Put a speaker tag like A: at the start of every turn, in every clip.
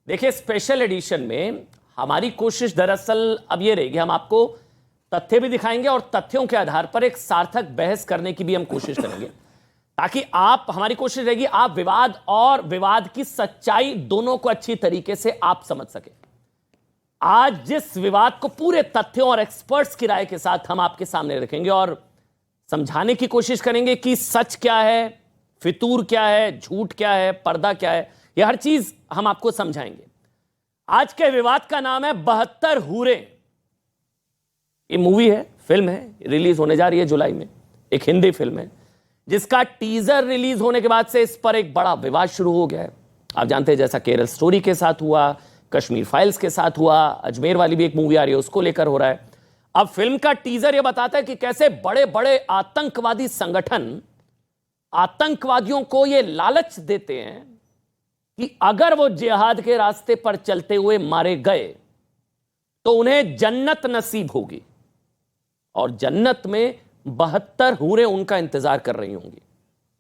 A: देखिए, special edition में हमारी कोशिश दरअसल अब ये रहेगी, हम आपको तथ्य भी दिखाएंगे और तथ्यों के आधार पर एक सार्थक बहस करने की भी हम कोशिश करेंगे, ताकि आप, हमारी कोशिश रहेगी आप विवाद और विवाद की सच्चाई दोनों को अच्छी तरीके से आप समझ सके। आज जिस विवाद को पूरे तथ्यों और एक्सपर्ट्स की राय के साथ हम आपके सामने रखेंगे और समझाने की कोशिश करेंगे कि सच क्या है, फितूर क्या है, झूठ क्या है, पर्दा क्या है, यह हर चीज हम आपको समझाएंगे। आज के विवाद का नाम है 72 हूरे। ये मूवी है, फिल्म है, रिलीज होने जा रही है जुलाई में। एक हिंदी फिल्म है जिसका टीजर रिलीज होने के बाद से इस पर एक बड़ा विवाद शुरू हो गया है। आप जानते हैं, जैसा केरल स्टोरी के साथ हुआ, कश्मीर फाइल्स के साथ हुआ, अजमेर वाली भी एक मूवी आ रही है उसको लेकर हो रहा है। अब फिल्म का टीजर यह बताता है कि कैसे बड़े बड़े आतंकवादी संगठन आतंकवादियों को यह लालच देते हैं कि अगर वो जिहाद के रास्ते पर चलते हुए मारे गए तो उन्हें जन्नत नसीब होगी और जन्नत में 72 हूरें उनका इंतजार कर रही होंगी,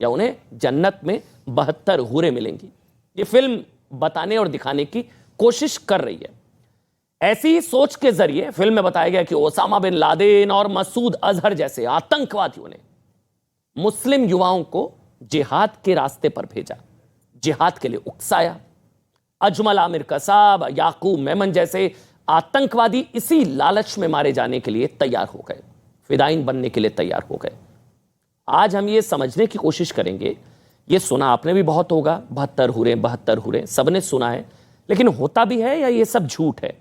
A: या उन्हें जन्नत में 72 हूरें मिलेंगी। ये फिल्म बताने और दिखाने की कोशिश कर रही है। ऐसी सोच के जरिए फिल्म में बताया गया कि ओसामा बिन लादेन और मसूद अजहर जैसे आतंकवादियों ने मुस्लिम युवाओं को जिहाद के रास्ते पर भेजा, जिहाद के लिए उकसाया। अजमल आमिर कसाब, याकूब मेमन जैसे आतंकवादी इसी लालच में मारे जाने के लिए तैयार हो गए, फिदाइन बनने के लिए तैयार हो गए। आज हम ये समझने की कोशिश करेंगे, ये सुना आपने भी बहुत होगा, 72 हूरें सबने सुना है, लेकिन होता भी है या ये सब झूठ है?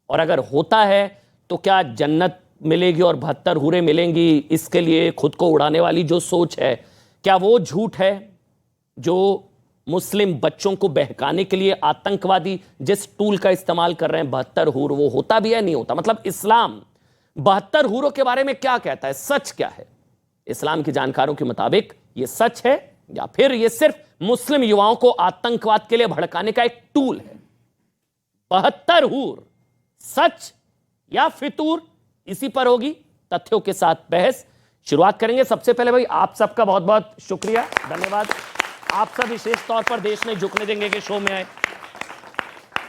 A: और अगर होता है तो क्या जन्नत मिलेगी और 72 हूरें मिलेंगी, इसके लिए खुद को उड़ाने वाली जो सोच है, क्या वो झूठ है? जो मुस्लिम बच्चों को बहकाने के लिए आतंकवादी जिस टूल का इस्तेमाल कर रहे हैं 72 हूर, वो होता भी है नहीं होता? मतलब इस्लाम 72 हूरों के बारे में क्या कहता है, सच क्या है? इस्लाम के जानकारों के मुताबिक ये सच है या फिर ये सिर्फ मुस्लिम युवाओं को आतंकवाद के लिए भड़काने का एक टूल है? 72 हूर सच या फितूर, इसी पर होगी तथ्यों के साथ बहस। शुरुआत करेंगे। सबसे पहले भाई आप सबका बहुत बहुत शुक्रिया, धन्यवाद। आप सब विशेष तौर पर देश में झुकने देंगे के शो में आए।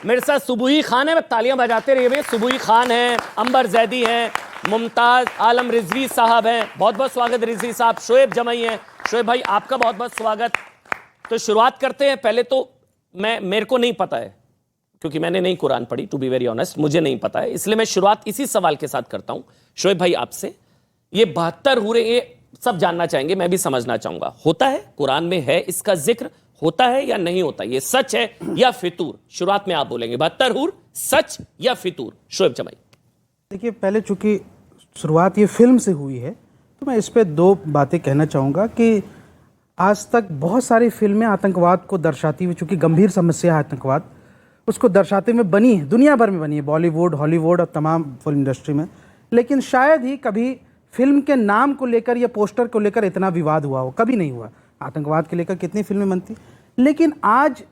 A: मेरे साथ सुबुही खान है, तालियां बजाते रहिए। सुबुही खान है, अंबर जैदी हैं, मुमताज आलम रिजवी साहब हैं, बहुत बहुत स्वागत रिजवी साहब। शोएब जमई हैं, शोएब भाई आपका बहुत बहुत स्वागत। तो शुरुआत करते हैं। पहले तो मेरे को नहीं पता है, क्योंकि मैंने नहीं कुरान पढ़ी, टू बी वेरी ऑनेस्ट, मुझे नहीं पता है, इसलिए मैं शुरुआत इसी सवाल के साथ करता हूं शोएब भाई आपसे। ये 72 हूरें, ये सब जानना चाहेंगे, मैं भी समझना चाहूंगा, होता है कुरान में, है इसका जिक्र, होता है या नहीं होता, ये सच है या फितूर? शुरुआत में आप बोलेंगे 72 हूर सच या फितूर, शोएब जमई।
B: देखिए, पहले चूंकि शुरुआत ये फिल्म से हुई है तो मैं इस पे दो बातें कहना चाहूँगा कि आज तक बहुत सारी फिल्में आतंकवाद को दर्शाती हुई, चूंकि गंभीर समस्या है आतंकवाद, उसको दर्शाते हुए बनी है, दुनिया भर में बनी है, बॉलीवुड, हॉलीवुड और तमाम फिल्म इंडस्ट्री में, लेकिन शायद ही कभी फिल्म के नाम को लेकर या पोस्टर को लेकर इतना विवाद हुआ हो, कभी नहीं हुआ। आतंकवाद के लेकर कितनी फिल्में बनती, लेकिन आज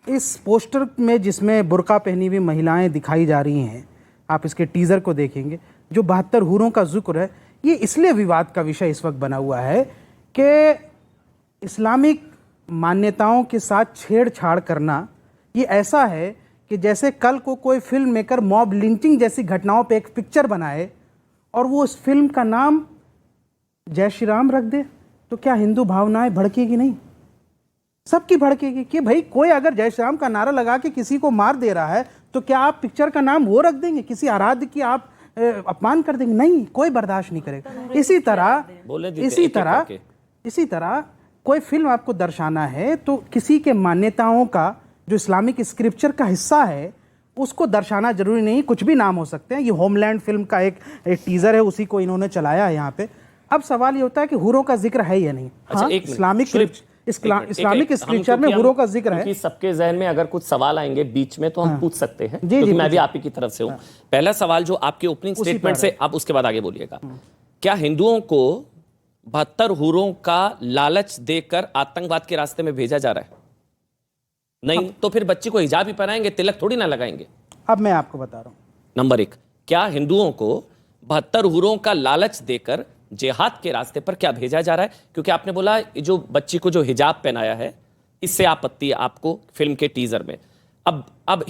B: इस पोस्टर में जिसमें बुर्का पहनी हुई महिलाएं दिखाई जा रही हैं, आप इसके टीज़र को देखेंगे, जो 72 हूरों का जिक्र है, ये इसलिए विवाद का विषय इस वक्त बना हुआ है कि इस्लामिक मान्यताओं के साथ छेड़छाड़ करना ये ऐसा है कि जैसे कल को कोई फिल्म मेकर मॉब लिंचिंग जैसी घटनाओं पे एक पिक्चर बनाए और वो उस फिल्म का नाम जय श्री राम रख दे, तो क्या हिंदू भावनाएं भड़केगी? नहीं, सबकी भड़केगी। कि भाई कोई अगर जय श्री राम का नारा लगा के किसी को मार दे रहा है तो क्या आप पिक्चर का नाम वो रख देंगे? किसी आराध्य की आप अपमान कर देंगे? नहीं, कोई बर्दाश्त नहीं करेगा। इसी तरह कोई फिल्म आपको दर्शाना है तो किसी के मान्यताओं का, जो इस्लामिक स्क्रिप्चर का हिस्सा है, उसको दर्शाना जरूरी नहीं, कुछ भी नाम हो सकते हैं। ये होमलैंड फिल्म का एक टीजर है, उसी को इन्होंने चलाया है यहाँ पे। अब सवाल ये होता है कि हूरों का जिक्र है या नहीं? हाँ, इस्लामिक स्क्रिप्चर में हूरों का जिक्र है।
A: सबके जहन में अगर कुछ सवाल आएंगे बीच में तो हम पूछ सकते हैं, क्योंकि मैं भी आप ही की तरफ से हूँ। पहला सवाल जो आपके ओपनिंग स्टेटमेंट से, आप उसके बाद आगे बोलिएगा, क्या हिंदुओं को 72 हूरों का लालच देकर आतंकवाद के रास्ते में भेजा जा रहा है? नहीं तो फिर बच्ची को हिजाब ही पहनाएंगे, तिलक थोड़ी ना लगाएंगे।
B: अब मैं आपको बता रहा हूं।
A: नंबर 1, क्या हिंदुओं को 72 हूरों का लालच देकर जिहाद के रास्ते पर क्या भेजा जा रहा है? क्योंकि आपने बोला जो बच्ची को जो हिजाब पहनाया है, इससे आपत्ति है आपको फिल्म के टीजर में। अब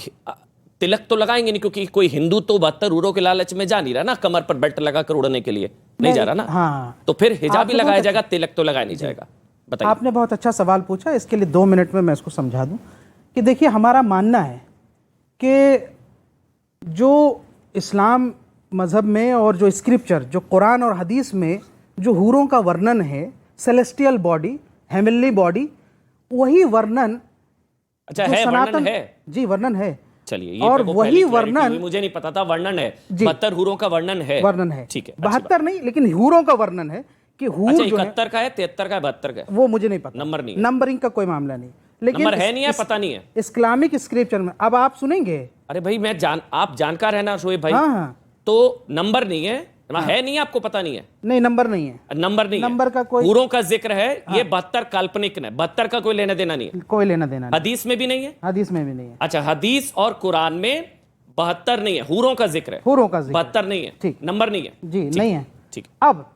A: तिलक तो लगाएंगे नहीं, क्योंकि कोई हिंदू तो 72 हूरों के लालच में जा नहीं रहा ना, कमर पर बेल्ट लगाकर उड़ने के लिए नहीं जा रहा ना।
B: हाँ,
A: तो फिर हिजाब ही
B: आपने
A: लगाया
B: बहुत
A: जाएगा, तिलक तो लगाया नहीं जाएगा। बताइए।
B: आपने बहुत अच्छा सवाल पूछा, इसके लिए 2 मिनट में मैं इसको समझा दूं कि देखिए, हमारा मानना है कि जो इस्लाम मज़हब में और जो स्क्रिप्चर, जो कुरान और हदीस में जो हूरों का वर्णन है, सेलेस्टियल बॉडी, हेवनली बॉडी, वही वर्णन
A: अच्छा
B: जो
A: है,
B: सनातन
A: वर्णन है।
B: जी, वर्णन है।
A: चलिए, ये
B: और
A: मेरे को
B: वही
A: पहली clarity
B: वर्णन
A: हुई, मुझे नहीं पता था, वर्णन है।
B: जी।
A: 72 हूरों का वर्णन है।
B: वर्णन है,
A: ठीक है, अच्छी
B: 72 नहीं, लेकिन हूरों का वर्णन है कि हूर
A: अच्छा,
B: जो है
A: 71 का है, 73 का है, 72 का है,
B: वो मुझे नहीं पता,
A: नंबर नहीं है।
B: नंबरिंग का कोई मामला नहीं, लेकिन
A: नंबर है नहीं है, पता नहीं है।
B: इस्लामिक स्क्रिप्चर में अब आप सुनेंगे।
A: अरे भाई, आप जानकार है ना शोएब भाई।
B: हाँ हाँ,
A: तो नंबर नहीं है, है नहीं है, आपको पता नहीं है।
B: नहीं, नंबर नहीं है,
A: नंबर नहीं
B: नंबर
A: है,
B: का कोई
A: हूरों का जिक्र है। ये 72 काल्पनिक है, 72 का कोई लेना देना नहीं है,
B: कोई लेना देना नहीं,
A: हदीस में भी नहीं है।
B: हदीस में भी नहीं है।
A: अच्छा, हदीस और कुरान में 72 नहीं है, हूरों का जिक्र है,
B: हूरों का जिक्र
A: 72 नहीं है,
B: ठीक।
A: नंबर नहीं है
B: जी, नहीं है।
A: ठीक।
B: अब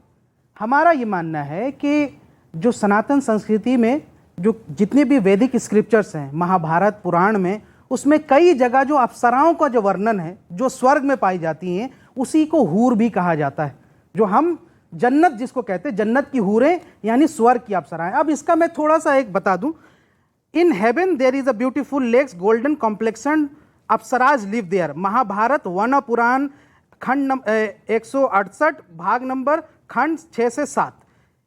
B: हमारा ये मानना है कि जो सनातन संस्कृति में जो जितने भी वैदिक स्क्रिप्चर्स हैं, महाभारत, पुराण में, उसमें कई जगह जो अप्सराओं का जो वर्णन है, जो स्वर्ग में पाई जाती हैं, उसी को हूर भी कहा जाता है। जो हम जन्नत जिसको कहते हैं, जन्नत की हूरें यानी स्वर्ग की अप्सराएं। अब इसका मैं थोड़ा सा एक बता दूं। In heaven there is a beautiful lakes golden complexion apsaras live there. Mahabharata वन पुराण खंड 168 भाग नंबर खंड 6 से 7।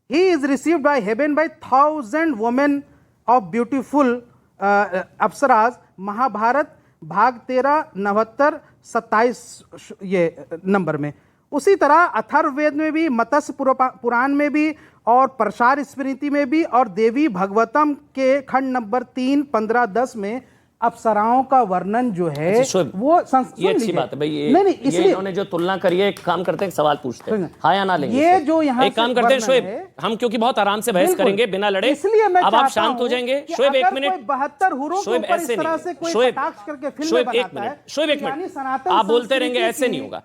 B: He is received by heaven by 1000 women of beautiful apsaras. Mahabharata भाग 13 79 27 ये नंबर में। उसी तरह अथर्ववेद में भी, मत्स्य पुराण में भी, और प्रसार स्मृति में भी, और देवी भगवतम के खंड नंबर 3 15 10 में अप्सराओं का वर्णन जो है वो
A: ये अच्छी बात है भाई।
B: नहीं,
A: ये
B: इसलिए
A: इन्होंने जो तुलना करी है, एक काम करते हैं, सवाल पूछते हैं, हाँ या ना लेंगे।
B: ये जो यहाँ
A: एक काम करते हैं शोएब, हम क्योंकि बहुत आराम से बहस करेंगे बिना लड़े,
B: इसलिए मैं
A: अब आप शांत हो जाएंगे। शोएब एक मिनट,
B: 72 हूरों के ऊपर इस तरह से कोई कटाक्ष करके फिल्में बनाता है।
A: शोएब एक मिनट, आप बोलते रहेंगे, ऐसे नहीं होगा।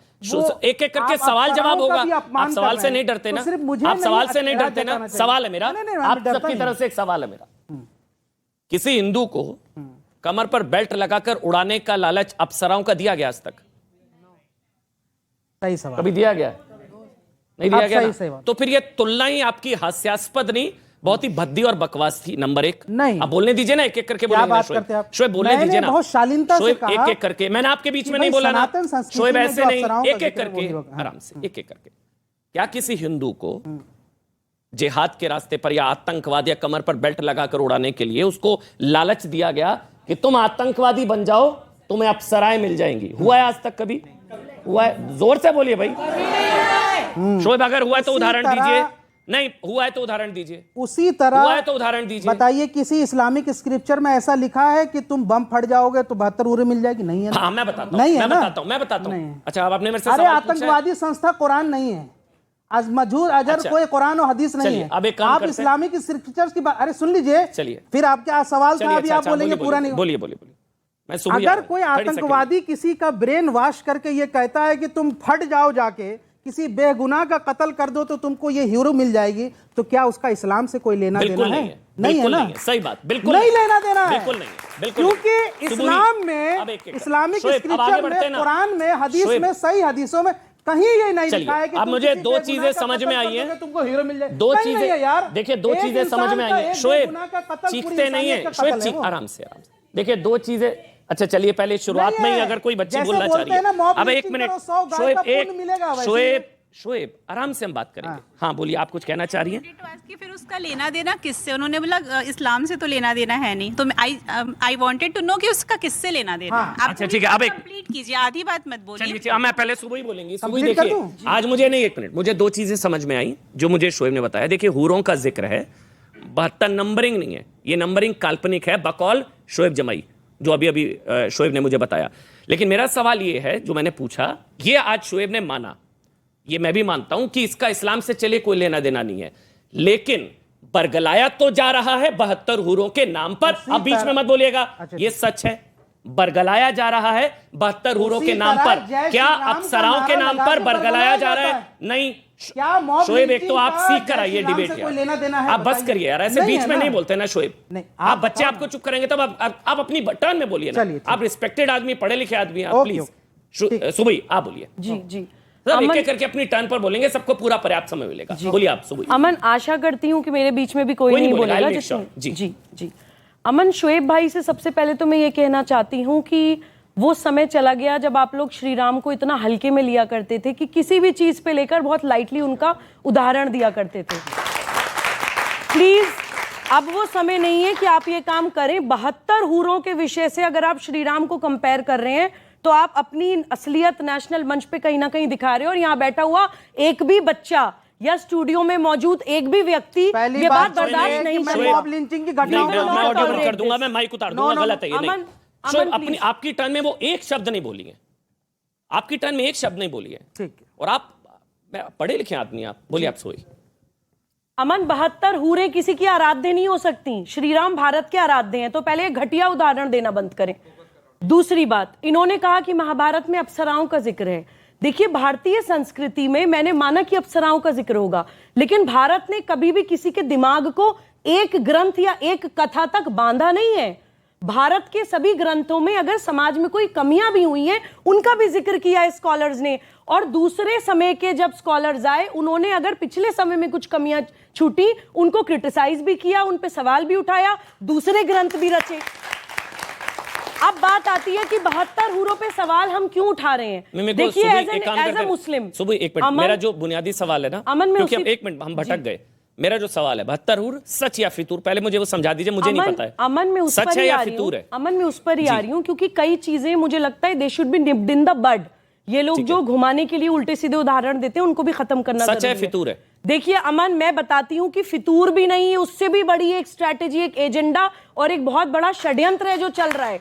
A: एक एक करके सवाल जवाब होगा। आप सवाल से नहीं डरते ना, आप सवाल से नहीं डरते ना। सवाल है मेरा, आप सबकी तरफ से एक सवाल है मेरा। किसी हिंदू को कमर पर बेल्ट लगाकर उड़ाने का लालच अप्सराओं का दिया गया आज तक?
B: सही सवाल।
A: कभी दिया गया? नहीं दिया गया
B: ना?
A: तो फिर ये तुलना ही आपकी हास्यास्पद नहीं, बहुत ही भद्दी और बकवास थी। नंबर 1
B: नहीं,
A: आप बोलने दीजिए ना, एक एक करके बोलेंगे। शोएब बोलने दीजिए ना,
B: बहुत शालीनता से कहा,
A: एक एक करके। मैंने आपके बीच में नहीं बोला ना शोएब, ऐसे नहीं, एक एक करके, आराम से, एक एक करके। क्या किसी हिंदू को जिहाद के रास्ते पर या आतंकवाद या कमर पर बेल्ट लगाकर उड़ाने के लिए उसको लालच दिया गया कि तुम आतंकवादी बन जाओ, तुम्हें अप्सराएं मिल जाएंगी? हुआ है आज तक कभी? हुआ है? जोर से बोलिए भाई शोएब, अगर हुआ है तो उदाहरण दीजिए। नहीं हुआ है तो उदाहरण दीजिए।
B: उसी तरह
A: हुआ है तो उदाहरण दीजिए।
B: बताइए, किसी इस्लामिक स्क्रिप्चर में ऐसा लिखा है कि तुम बम फट जाओगे तो 72 हूरें मिल जाएगी? नहीं है ना?
A: हाँ, मैं बताता हूं,
B: नहीं है
A: मैं
B: ना?
A: बताता हूं। अच्छा, अब आपने मेरे से
B: अरे
A: सवाल पूछा है।
B: आतंकवादी संस्था कुरान नहीं है, मजहूर अजर
A: अच्छा,
B: कोई कुरान और हदीस नहीं है।
A: अब एक काम
B: आप
A: करते हैं,
B: इस्लामिक स्क्रिप्चर्स की बात, अरे सुन लीजिए,
A: चलिए
B: फिर आपका सवाल था, अभी आप बोलेंगे पूरा नहीं।
A: बोलिए बोलिए बोलिए। मैं सुबह
B: अगर कोई आतंकवादी किसी का ब्रेन वॉश करके ये कहता है कि तुम फट जाओ, जाके किसी बेगुनाह का कत्ल कर दो तो तुमको ये हीरो मिल जाएगी, तो क्या उसका इस्लाम से कोई लेना देना है? नहीं है ना?
A: सही बात, बिल्कुल
B: नहीं लेना देना है,
A: बिल्कुल नहीं, बिल्कुल।
B: क्योंकि इस्लाम में, इस्लामिक स्क्रिप्चर में, कुरान में, हदीस में, सही हदीसों में कहीं ये नहीं लिखा है कि
A: अब मुझे दो चीजें समझ में आई हैं,
B: तुमको हीरो मिल जाए।
A: दो चीजें यार, देखिए दो चीजें समझ में आई हैं। शोएब चीखते नहीं है, शोएब आराम से, आराम से। देखिए दो चीजें। अच्छा चलिए, पहले शुरुआत में ही अगर कोई बच्ची बोलना चाह रही है, अब एक मिनट शोएब, शोएब आराम से हम बात करेंगे। हाँ बोलिए, आप कुछ कहना चाह रही हैं?
C: फिर उसका लेना देना किससे? उन्होंने बोला इस्लाम से तो लेना देना है नहीं, तो आई वांटेड टू नो कि उसका किससे लेना देना। आप
A: अच्छा ठीक है, अब एक
C: कंप्लीट कीजिए, आधी बात मत बोलिए।
A: चलिए, मैं पहले सुबह ही बोलेंगी। सुबह देखिए, आज मुझे नहीं, एक मिनट, मुझे दो चीजें समझ में आई जो मुझे शोएब ने बताया। देखिए, हूरों का जिक्र है, 72 नंबरिंग नहीं है, ये नंबरिंग काल्पनिक है, बकौल शोएब जमाई, जो अभी अभी शोएब ने मुझे बताया। लेकिन मेरा सवाल ये है, जो मैंने पूछा, ये आज शोएब ने माना, ये मैं भी मानता हूं कि इसका इस्लाम से चले कोई लेना देना नहीं है, लेकिन बरगलाया तो जा रहा है 72 हूरों के नाम पर। अब बीच में मत बोलिएगा, ये सच है, बरगलाया जा रहा है 72 हूरों के नाम पर। क्या अप्सराओं के नाम पर बरगलाया जा रहा है? नहीं,
B: क्या मॉब
A: शोएब, एक तो
B: लिंचिंग
A: आप
B: का
A: सीख कर आइए
B: जय श्री राम
A: डिबेट
B: से
A: यार।
B: कोई लेना देना है?
A: आप बस
B: बताइए।
A: करिए यार, ऐसे
B: नहीं
A: बीच
B: है
A: में
B: ना।
A: नहीं बोलते ना शोएब।
B: नहीं,
A: आप बच्चे
B: बताओ
A: आपको
B: ना।
A: चुप करेंगे तब आप अपनी टर्न में बोलिए ना।
B: चलिए, ठीक।
A: आप रिस्पेक्टेड आदमी, पढ़े लिखे आदमी हैं,
B: ओके,
A: प्लीज। सुबह आप बोलिए।
D: जी जी
A: सब एक
D: अमन,
A: एक करके अपनी टर्न पर बोलेंगे, सबको पूरा पर्याप्त समय मिलेगा। बोलिए आप सुबह।
D: अमन आशा करती हूँ कि मेरे बीच में भी कोई नहीं
A: बोलेगा,
D: बोलेगा।
A: I'll make
D: जिसमें
A: sure। जी।
D: जी जी अमन, शोएब भाई से सबसे पहले तो मैं ये कहना चाहती हूँ कि वो समय चला गया जब आप लोग श्री राम को इतना हल्के में लिया करते थे कि किसी भी चीज पे लेकर बहुत लाइटली उनका उदाहरण दिया करते थे। प्लीज, अब वो समय नहीं है कि आप ये काम करें। 72 हूरों के विषय से अगर आप श्री राम को कंपेयर कर रहे हैं तो आप अपनी असलियत नेशनल मंच पे कहीं ना कहीं दिखा रहे हो, और यहाँ बैठा हुआ एक भी बच्चा या स्टूडियो में मौजूद एक भी व्यक्ति
B: पहली
D: ये बात
B: बात
D: बर्दाश्त नहीं
B: मैं
D: करेगा।
B: मॉब लिंचिंग की घटनाओं
A: नहीं,
B: को
A: मैं
D: not
A: ऑडियो बंद
D: tolerate
A: कर दूंगा,
D: this।
A: मैं माइक उतार
B: No,
A: दूंगा,
B: no,
A: गलत है ये। नहीं
D: अमन,
A: शोएब,
D: अमन,
A: अपनी
D: please।
A: आपकी टर्न में वो एक शब्द नहीं बोली है, आपकी टर्न में एक शब्द नहीं बोली है।
B: ठीक है।
A: और आप पढ़े लिखे आदमी, आप बोलिए। आप सोई।
D: अमन, 72 हूरें किसी की आराध्य नहीं हो सकती। श्री राम भारत के आराध्य हैं, तो पहले एक घटिया उदाहरण देना बंद करें। दूसरी बात, इन्होंने कहा कि महाभारत में अप्सराओं का जिक्र है। देखिए, भारतीय संस्कृति में मैंने माना कि अप्सराओं का जिक्र होगा, लेकिन भारत ने कभी भी किसी के दिमाग को एक ग्रंथ या एक कथा तक बांधा नहीं है। भारत के सभी ग्रंथों में अगर समाज में कोई कमियां भी हुई हैं, उनका भी जिक्र किया है स्कॉलर्स ने। और दूसरे समय के जब स्कॉलर्स आए, उन्होंने अगर पिछले समय में कुछ कमियां छूटी, उनको क्रिटिसाइज भी किया, उन पे सवाल भी उठाया, दूसरे ग्रंथ भी रचे। अब बात आती है कि 72 हूरों पे सवाल हम क्यों उठा रहे हैं। देखिए, एज ए मुस्लिम,
A: सुबह एक मिनट, मेरा जो बुनियादी सवाल है ना,
D: अमन,
A: क्योंकि अब एक मिनट हम भटक गए। मेरा जो सवाल है, 72 हूर सच या फितूर, पहले मुझे वो समझा दीजिए, मुझे नहीं पता है।
D: अमन में उस
A: सच
D: पर
A: है
D: ही
A: या
D: आ रही हूँ।
A: फितूर है?
D: अमन में उस पर ही आ रही हूँ, क्योंकि कई चीजें मुझे लगता है they should be nipped in the bud. ये लोग जो घुमाने के लिए उल्टे सीधे उदाहरण देते हैं, उनको भी खत्म करना
A: सच है
D: जरूरी
A: फितूर है?
D: देखिए अमन, मैं बताती हूँ कि फितूर भी नहीं है, उससे भी बड़ी एक स्ट्रैटेजी, एक एजेंडा और एक बहुत बड़ा षड्यंत्र है जो चल रहा है।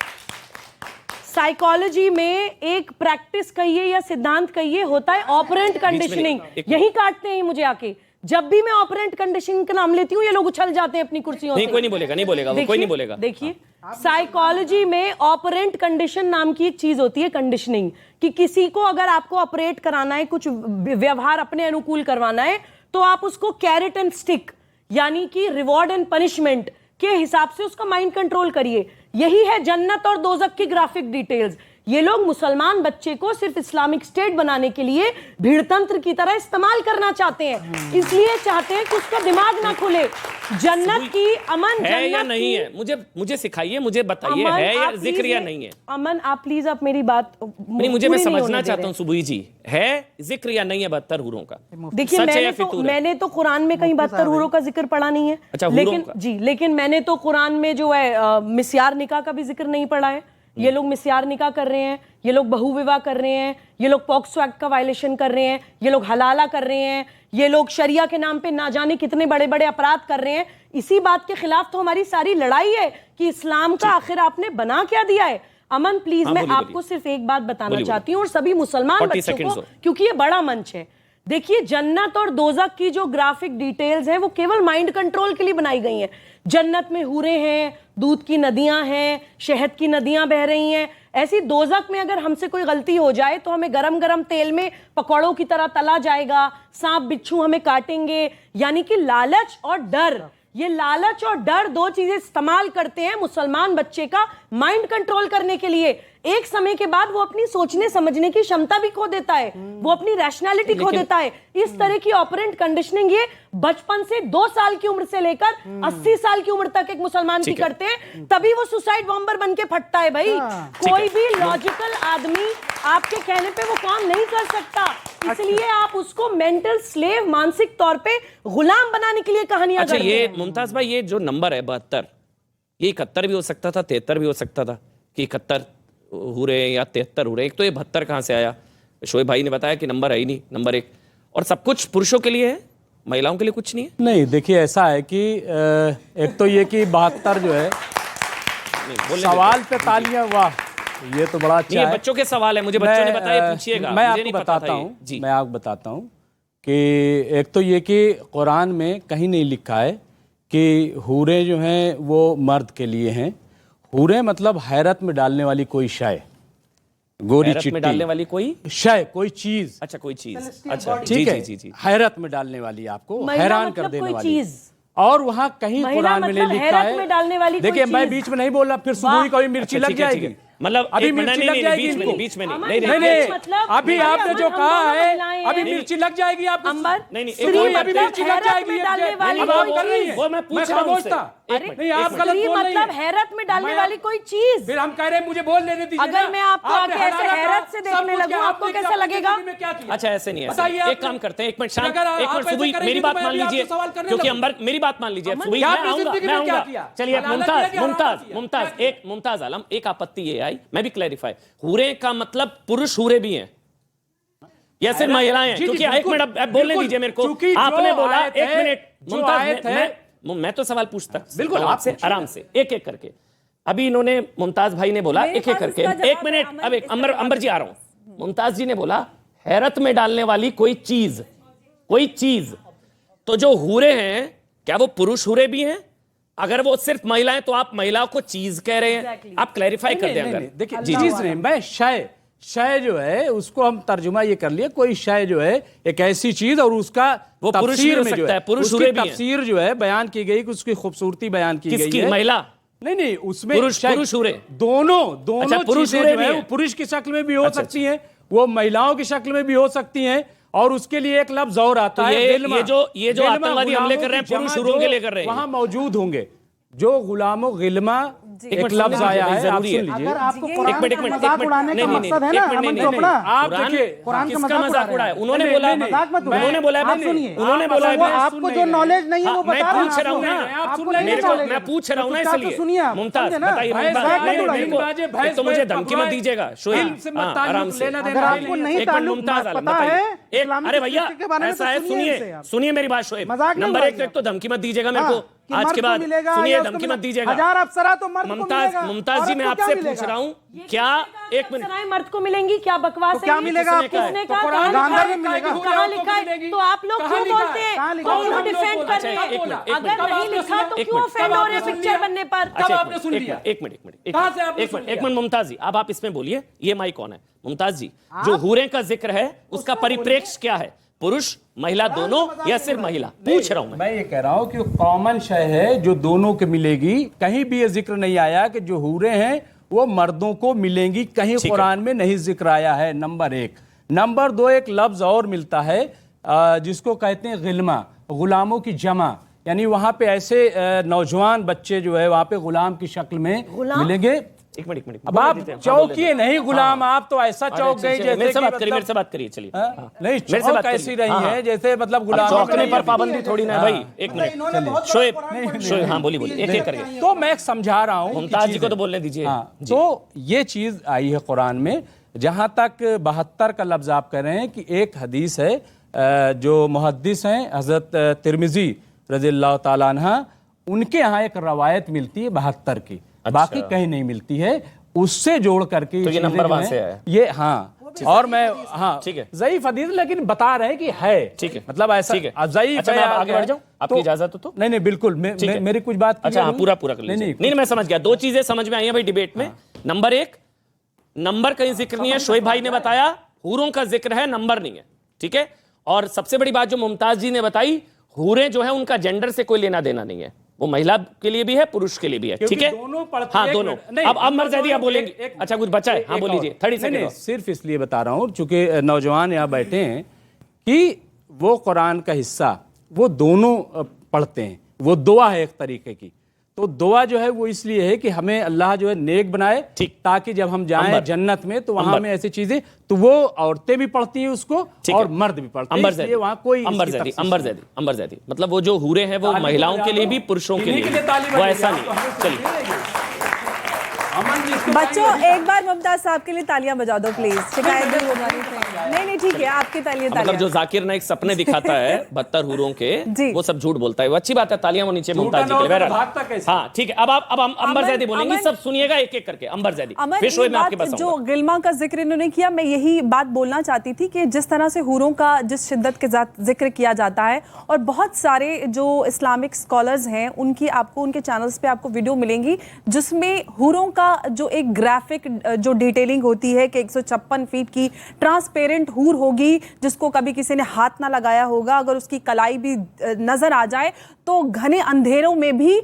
D: साइकोलॉजी में एक प्रैक्टिस कहिए या सिद्धांत कहिए होता है ऑपरेंट कंडीशनिंग। यही काटते हैं मुझे आके। जब भी मैं ऑपरेंट कंडीशनिंग का नाम लेती हूँ, ये लोग उछल जाते हैं अपनी कुर्सियों से।
A: नहीं, कोई नहीं बोलेगा, नहीं बोलेगा वो, कोई नहीं बोलेगा।
D: देखिए, साइकोलॉजी में ऑपरेंट कंडीशन नाम की एक चीज होती है, कंडीशनिंग, कि किसी को अगर आपको ऑपरेट कराना है, कुछ व्यवहार अपने अनुकूल करवाना है, तो आप उसको कैरेट एंड स्टिक यानी कि रिवॉर्ड एंड पनिशमेंट के हिसाब से उसका माइंड कंट्रोल करिए। यही है जन्नत और दोजख की ग्राफिक डिटेल्स। ये लोग मुसलमान बच्चे को सिर्फ इस्लामिक स्टेट बनाने के लिए भीड़तंत्र की तरह इस्तेमाल करना चाहते हैं, इसलिए चाहते हैं कि उसका दिमाग ना खुले। जन्नत की अमन,
A: है या
D: जन्नत
A: नहीं
D: की,
A: है? मुझे सिखाइए, मुझे बताइए,
D: अमन,
A: है या
D: आप
A: जिक्र
D: please
A: या
D: ये-
A: नहीं है?
D: अमन, आप प्लीज आप मेरी बात
A: नहीं, मुझे, मैं समझना चाहता हूँ सुबुई जी, है जिक्र या नहीं है 72 हूरों का?
D: देखिए,
A: सच है या फितूर है?
D: मैंने तो कुरान में कहीं 72 हूरों का जिक्र पढ़ा नहीं है।
A: अच्छा, हूरों
D: लेकिन
A: का।
D: जी, लेकिन मैंने तो कुरान में जो है मिस्यार निकाह का भी जिक्र नहीं पढ़ा है। ये लोग मिस्यार निकाह कर रहे हैं, ये लोग बहु विवाह कर रहे हैं, ये लोग पॉक्सो एक्ट का वायलेशन कर रहे हैं, ये लोग हलाला कर रहे हैं, ये लोग शरिया के नाम पे ना जाने कितने बड़े बड़े अपराध कर रहे हैं। इसी बात के खिलाफ तो हमारी सारी लड़ाई है कि इस्लाम का आखिर आपने बना क्या दिया है। अमन प्लीज,
A: हाँ,
D: मैं
A: बोलिए,
D: आपको सिर्फ एक बात बताना
A: बोलिए,
D: चाहती हूँ, और सभी मुसलमान
A: 40
D: बच्चों
A: seconds
D: को,
A: हो।
D: क्योंकि ये बड़ा मंच है। देखिए, जन्नत और दोजख की जो ग्राफिक डिटेल्स हैं, वो केवल माइंड कंट्रोल के लिए बनाई गई हैं। जन्नत में हूरें हैं, दूध की नदियां हैं, शहद की नदियां बह रही हैं। ऐसी दोजख में अगर हमसे कोई गलती हो जाए तो हमें गरम गरम तेल में पकौड़ों की तरह तला जाएगा, सांप बिच्छू हमें काटेंगे। यानी कि लालच और डर, ये लालच और डर दो चीजें इस्तेमाल करते हैं मुसलमान बच्चे का माइंड कंट्रोल करने के लिए। एक समय के बाद वो अपनी सोचने समझने की क्षमता भी खो देता है, वो अपनी रैशनैलिटी खो देता है। इस तरह की ऑपरेंट कंडीशनिंग ये बचपन से 2 साल की उम्र से लेकर 80 साल की उम्र तक एक मुसलमान की करते हैं, तभी वो सुसाइड बॉम्बर बन के फटता है। भाई, कोई भी लॉजिकल आदमी आपके कहने पे वो काम नहीं कर सकता, इसलिए आप उसको मेंटल स्लेव, मानसिक तौर पे गुलाम बनाने के लिए कहानियां
A: अच्छा,
D: करते
A: ये
D: हैं।
A: मुमताज भाई, ये जो नंबर है 72, ये 71 भी हो सकता था, 73 भी हो सकता था, कि 71 हूरे या 73 हूरे। एक तो ये 72 कहाँ से आया? शोएब भाई ने बताया कि नंबर है ही नहीं, नंबर 1। और सब कुछ पुरुषों के लिए है, महिलाओं के लिए कुछ नहीं है?
E: नहीं, देखिए ऐसा है कि एक तो ये कि 72 जो है,
A: नहीं, बोलने
E: सवाल
A: देते।
E: पे तालियां, वाह, ये तो बड़ा
A: नहीं,
E: अच्छा
A: ये
E: है।
A: बच्चों के सवाल है, मुझे बच्चों ने बताया, पूछिएगा,
E: मैं
A: मुझे नहीं
E: आपको
A: पता था
E: बताता
A: ये।
E: हूँ,
A: जी,
E: मैं आपको बताता हूँ कि एक तो ये कि कुरान में कहीं नहीं लिखा है कि हूरें जो हैं वो मर्द के लिए हैं। हूरें मतलब हैरत में डालने वाली कोई शय। गोरी
A: हैरत में डालने
E: चिट्टी,
A: वाली कोई,
E: शय, कोई चीज,
A: अच्छा कोई चीज, अच्छा जी
E: ठीक
A: जी
E: है,
A: जी जी।
E: हैरत में डालने वाली, आपको
D: महिला
E: हैरान
D: मतलब
E: कर देने
D: कोई
E: वाली
D: चीज।
E: और वहां कहीं
D: महिला
E: कुरान में नहीं
D: मतलब
E: लिखा
D: हैरत में डालने वाली
E: है।
D: कोई
E: देखिए मैं
D: चीज।
E: बीच में नहीं बोल रहा, फिर सुबह कभी मिर्ची
A: अच्छा,
E: लग
A: ठीक है, ठीक
E: जाएगी।
A: है। मतलब
E: अभी
A: एक मिनट,
E: मिर्ची
A: नहीं,
E: लग
A: नहीं,
E: जाएगी
A: बीच में
E: इनको।
A: नहीं, बीच में नहीं,
D: अमन,
A: नहीं,
E: नहीं
A: नहीं,
E: नहीं,
D: मतलब
E: अभी
D: भाई,
E: आपने
D: अमन,
E: जो
D: हम
E: कहा
D: दोनों
E: है
D: महिलाएं
E: अभी
D: हैं।
E: मिर्ची लग जाएगी आपको।
D: अंबर,
A: नहीं, नहीं,
D: स्त्री
A: कोई
E: अभी
D: मतलब
E: मिर्ची लग
D: हैरत
E: जाएगी,
D: में डालने वाली
E: अब आप
D: कोई
E: कर रही
D: चीज।
E: हैं।
A: वो मैं पूछ रहा हूं
E: खामोश
A: उससे।
E: था।
A: एक मिनट,
E: नहीं, आप
A: एक
E: गलत
D: स्त्री
E: बोल रही
D: मतलब
E: हैं।
D: हैरत में डालने
E: मैं-
D: वाली कोई चीज।
E: फिर हम कह रहे हैं मुझे बोल लेने दीजिए
D: अगर
E: ना।
D: मैं आपको
E: आपने
D: आके ऐसे
E: हराना था,
D: हैरत से
E: सब
D: देखने
E: कुछ
D: लगूं,
E: किया,
D: आपको
E: आपने
D: कैसा
E: अपनी
D: लगेगा?
E: जिंदगी में क्या किया?
A: अच्छा ऐसे नहीं, ऐसे
E: बताइए
A: नहीं। एक
E: आपने।
A: काम करते हैं, एक मिनट शांत,
E: अगर आप
A: एक मिनट
E: ऐसे
A: सुबह
E: करेंगी
A: मेरी
E: तो
A: बात
E: मैं
A: मान
E: अभी आपसे
A: लीजिए,
E: सवाल करने
A: क्योंकि
E: लगूंगा।
A: अंबर मेरी बात मान लीजिए, सुबह
E: क्या
A: मैं
E: आपने
A: आऊंगा,
E: जिंदगी
A: मैं
E: में क्या
A: आऊंगा।
E: किया?
A: चलिए
E: अदालत
A: मुमताज,
E: ने क्या
A: मुमताज,
E: किया?
A: मुमताज,
E: क्या
A: एक मुमताज आलम, एक आपत्ति ये आई, मैं भी क्लैरिफाई, हूरे का मतलब पुरुष हूरे भी हैं या सिर्फ महिलाएं हैं?
E: जी, जी,
A: क्योंकि एक
E: बिल्कुल,
A: मिनट अब बोलने
E: बिल्कुल।
A: दीजिए मेरे को,
E: चूंकि जो
A: आपने बोला
E: आयत
A: एक
E: है,
A: मिनट
E: जो
A: मुमताज,
E: आयत है-
A: मैं तो सवाल पूछता
E: बिल्कुल,
A: हूं
E: आप
A: आपसे
E: पूछिए।
A: आराम से, एक एक करके। अभी इन्होंने मुमताज भाई ने बोला
F: मेरे
A: एक एक
F: पास
A: करके,
F: इसका
A: एक
F: जवाब
A: मिनट,
F: है, अमन,
A: अब एक
F: इसका
A: अंबर
F: जवाब
A: अंबर जी आ रहा हूं। मुमताज जी ने बोला हैरत में डालने वाली कोई चीज, कोई चीज, तो जो हूरे हैं क्या वो पुरुष हूरे भी हैं? अगर वो सिर्फ महिलाएं तो आप महिलाओं को चीज कह रहे हैं, आप क्लैरिफाई कर दें अगर।
E: देखिए
A: जी,
E: चीज नहीं, मैं शय, शय जो है उसको हम तर्जुमा ये कर लिए, कोई शय जो है एक ऐसी चीज और उसका
A: वो पुरुष भी
E: तफसीर
A: हो
E: में जो
A: सकता है, पुरुष
E: उसकी
A: हुए भी हैं।
E: तफसीर जो है बयान की गई, उसकी खूबसूरती बयान की गई
A: किसकी?
E: है।
A: महिला?
E: नहीं उसमें
A: पुरुष-
E: शय-
A: पुरुष हुरे।
E: दोनों
A: अच्छा, पुरुष
E: चीजें
A: हुरे
E: जो
A: भी
E: है
A: हैं।
E: वो पुरुष की शक्ल में भी हो
A: अच्छा,
E: सकती हैं, वो महिलाओं की शक्ल में भी हो सकती हैं, और उसके लिए एक लफ्ज और आता
A: तो
E: है
A: ये
E: गिल्मा।
A: जो
E: गिल्मा
A: आतंकवादी हमले
E: गुलामों
A: कर रहे हैं,
E: की
A: पुरुष
E: जमा
A: हुरों के
E: जो
A: लिए कर रहे हैं।
E: वहां मौजूद होंगे, जो गुलामों गिल्मा
A: एक
E: एक
A: मिनट
E: लफ्ज
A: सुन लीजिए,
E: आया है, आप
A: जरूरी
E: सुन
A: है।
E: लीजिए।
B: अगर आपको
F: एक
B: कुरान
A: मिनट,
B: का मजाक उड़ाने का मकसद है ना अमन चोपड़ा,
E: आप
A: कुरान-
E: देखिए,
B: कुरान का
A: किसका
B: मजाक
A: मजाक
B: उड़ा
A: उड़ाया?
B: रहे हैं।
A: उन्होंने
E: नहीं,
A: बोला,
E: नहीं, नहीं,
B: मजाक मत उड़ाइए।
A: उन्होंने बोला,
B: आप सुनिए,
A: उन्होंने बोला
B: वो आपको जो नॉलेज नहीं है वो
A: मैं
B: बता रहे हैं
A: पूछ रहा हूं
B: आपको।
A: ना,
E: आप
B: आपको
E: सुन
B: नहीं
E: रहे हैं,
B: knowledge
A: मैं
B: है।
A: पूछ रहा हूं ना,
B: तो चुपचाप
A: इसलिए
B: तो सुनिए आप,
A: मुमताज
B: समझे ना?
A: बताइए,
E: भैंस
A: मुमताज,
B: मत
A: नहीं,
B: उड़ाइए।
A: मेरे को-
E: बाजे,
A: एक
E: भैंस
A: तो मुझे
E: भैंस
A: धमकी मत
E: पकड़ाए।
A: दीजिएगा शोएब,
E: इल्म से मत
A: हाँ,
E: ताल्लुक
A: आराम से।
E: लेना देना
B: अगर
E: नहीं
B: आपको
E: है।
B: नहीं
A: एक मिनट
B: ताल्लुक
A: मुमताज आलम
B: पता
A: बताइए।
B: है
A: एक
B: इस्लामिक
A: अरे भैया
B: स्टेट के बारे में,
A: ऐसा
B: तो
A: है,
B: सुनिए इनसे
A: सुनिए
B: आप।
A: सुनिए मेरी बात शोएब,
B: मजाक नहीं
A: नंबर एक तो
B: उड़ाइए।
A: एक तो धमकी मत दीजिएगा मेरे
B: हाँ,
A: को,
B: कि
A: आज
B: मर्द
A: के
B: को
A: बाद
B: मिलेगा
A: सुनिए,
B: या उसको
A: धमकी
B: मिलेगा।
A: मत दीजिएगा।
B: 1000 अप्सरा तो मर्द को
A: मुमताज,
B: मिलेगा।
A: मुमताज जी
B: औरत
A: मैं
B: को क्या
A: आपसे पूछ
B: मिलेगा?
A: रहा हूँ, क्या एक मिनट,
D: अप्सराएं मर्द को मिलेंगी, क्या बकवास
B: तो क्या
D: है ये?
B: मिलेगा
A: किसने
B: आपको?
D: किसने
E: तो
D: कहा?
E: कुरान
D: कहाँ
B: में
D: लिखा है?
B: मिलेगा।
D: कहाँ लिखा है?
E: मिलेगी।
D: तो आप लोग
E: कहाँ
D: क्यों
E: लिखा है?
D: बोलते हैं?
B: कहाँ लिखा
D: कौन
B: है?
D: क्यों
B: हम लोग
D: डिफेंड
B: बोलते
D: कर रहे
A: हैं। एक मिनट,
D: हैं?
A: एक मिनट।
D: अगर नहीं लिखा तो
A: एक
D: क्यों
A: मिनट।
D: ऑफेंड हो रहे हैं
E: सुन
D: पिक्चर
E: लिया?
D: बनने पर?
E: कब आपने सुन लिया?
A: एक मिनट,
E: कहां से आपने
A: एक
E: सुन
A: मिनट,
E: लिया?
A: एक मिनट मुमताज जी, अब आप इसमें बोलिए, ये माइक कौन है? मुमताज जी, जो हूरे का जिक्र है उसका परिप्रेक्ष्य क्या है? पुरुष महिला दोनों या सिर्फ महिला? पूछ रहा हूं मैं।
E: ये कह रहा हूं कि कॉमन शय है जो दोनों के मिलेगी, कहीं भी ये जिक्र नहीं आया कि जो हूरे हैं वो मर्दों को मिलेंगी, कहीं
A: ठीक है।
E: कुरान में नहीं जिक्र आया है, नंबर एक। नंबर दो, एक लफ्ज और मिलता है जिसको कहते हैं गिल्मा, गुलामों की जमा, यानी वहां पे ऐसे नौजवान बच्चे जो है वहां पे गुलाम की शक्ल में मिलेंगे।
A: एक मिनट,
E: अब आप चौकिए नहीं गुलाम, आप तो ऐसा चौक गए जैसे
A: मेरे से
E: कि
A: बात करिए,
E: मतलब-
A: मेरे से बात करिए, चलिए
E: हाँ? नहीं
A: मेरे से
E: चौक
A: बात
E: ऐसी
A: करिए।
E: रही
A: हाँ,
E: है
A: हाँ।
E: जैसे मतलब
A: अब
E: गुलाम
A: चौकने पर पाबंदी थोड़ी ना है भाई। एक
B: इन्होंने
A: मिनट
B: बहुत
A: शोएब,
B: कुरान
A: शोएब, हाँ बोलिए, एक एक करके।
E: तो मैं समझा रहा हूं
A: मुमताज जी को तो बोलने दीजिए।
E: हाँ,
A: जी।
E: तो ये चीज आई है कुरान में। जहां तक 72 का लफ्ज आप कह रहे हैं कि एक हदीस है जो मुहद्दिस हैं हजरत तिरमिजी रज़ियल्लाहु ताला अन्हा, उनके यहाँ एक रवायत मिलती है 72 की, बाकी कहीं नहीं मिलती है। उससे जोड़ करके
A: तो ये
E: चीजें
A: नंबर
E: जो
A: वहां
E: हैं,
A: से आया है।
E: ये हाँ, और मैं हाँ
A: ठीक है।
E: ज़ईफ हदीस लेकिन बता रहे हैं कि है,
A: ठीक है।
E: मतलब ऐसा
A: ठीक है।
E: ज़ईफ
A: अच्छा,
E: है
A: मैं अब
E: या-
A: आगे बढ़ जाऊं? आपकी इजाजत हो तो?
E: नहीं बिल्कुल,
A: ठीक है।
E: मेरी कुछ बात
A: अच्छा, हाँ,
E: clear
A: पूरा
E: हुई?
A: पूरा कर लीजिए।
E: नहीं
A: नहीं मैं समझ गया, दो चीजें समझ में आई हैं भाई डिबेट में। नंबर एक, नंबर कहीं जिक्र नहीं है, शोएब भाई ने बताया हूरों का जिक्र है, नंबर नहीं है, ठीक है। और सबसे बड़ी बात जो मुमताज जी ने बताई, हूरें जो है उनका जेंडर से कोई लेना देना नहीं है, वो महिला के लिए भी है, पुरुष के लिए भी है, ठीक है।
E: दोनों पढ़ते
A: हाँ
E: एक
A: दोनों।
E: मिनट, नहीं,
A: अब मर्ज़दी आप बोलेंगे,
E: एक-
A: अच्छा कुछ बचा है? हाँ
E: एक
A: बोल
E: और।
A: लीजिए, 30
E: नहीं, नहीं,
A: सेकंड।
E: सिर्फ इसलिए बता रहा हूँ चूंकि नौजवान यहाँ बैठे हैं कि वो कुरान का हिस्सा वो दोनों पढ़ते हैं, वो दुआ है एक तरीके की। तो दुआ जो है वो इसलिए है कि हमें अल्लाह जो है नेक बनाए,
A: ठीक।
E: ताकि जब हम जाएं
A: अंबर।
E: जन्नत में तो वहां
A: अंबर।
E: में ऐसी चीजें, तो वो औरतें भी पढ़ती हैं उसको
A: ठीक
E: और
A: है।
E: मर्द भी पढ़ते हैं,
A: अंबर
E: इसलिए
A: ज़ैदी,
E: वहां कोई इसकी
A: अंबर ज़ैदी,
E: तखसीस
A: अंबर
E: नहीं।
A: ज़ैदी, अंबर ज़ैदी, मतलब वो जो हूरे हैं वो
E: ताली
A: महिलाओं
E: बजा
A: के लिए
E: दो।
A: भी पुरुषों के
E: इन्हीं
A: लिए
E: के लिए ताली
A: भी, वो
E: बजाइए,
A: ऐसा
E: आप
A: नहीं
E: तो
A: है।
E: हमें
A: चलिए
E: अमन जी इसको
F: बच्चों एक बार मुमताज साहब के लिए तालियां बजा दो प्लीज, शिकायत भी हो जानी चाहिए। नहीं नहीं नहीं ठीक है, आपकी तालियां
A: मतलब जो जाकिर नाइक सपने दिखाता है 72 हूरों के,
F: जी।
A: वो सब झूठ बोलता है। वो अच्छी बात है, तालियां होनी चाहिए मुमताज जी के लिए।
E: झूठा ना हो तो भागता कैसे?
A: हाँ ठीक है, अब आप अब अंबर ज़ैदी बोलेंगी,
F: अमन-
A: सब सुनिएगा एक एक करके। अंबर ज़ैदी,
F: अमन,
A: फिर शोएब
F: ये
A: मैं आपके
F: बात
A: पास
F: जो
A: आऊंगा।
F: गिल्मा का जिक्र इन्होंने किया, मैं यही बात बोलना चाहती थी कि जिस तरह से हूरों का जिस शिद्दत के साथ जिक्र किया जाता है, और बहुत सारे जो इस्लामिक स्कॉलर्स हैं उनकी आपको उनके चैनल्स पे आपको वीडियो मिलेंगी जिसमें हूरों का जो एक ग्राफिक जो डिटेलिंग होती है कि 156 फीट की ट्रांसपेरेंट हूर होगी जिसको कभी किसी ने हाथ ना लगाया होगा, अगर उसकी कलाई भी नजर आ जाए तो घने अंधेरों में भी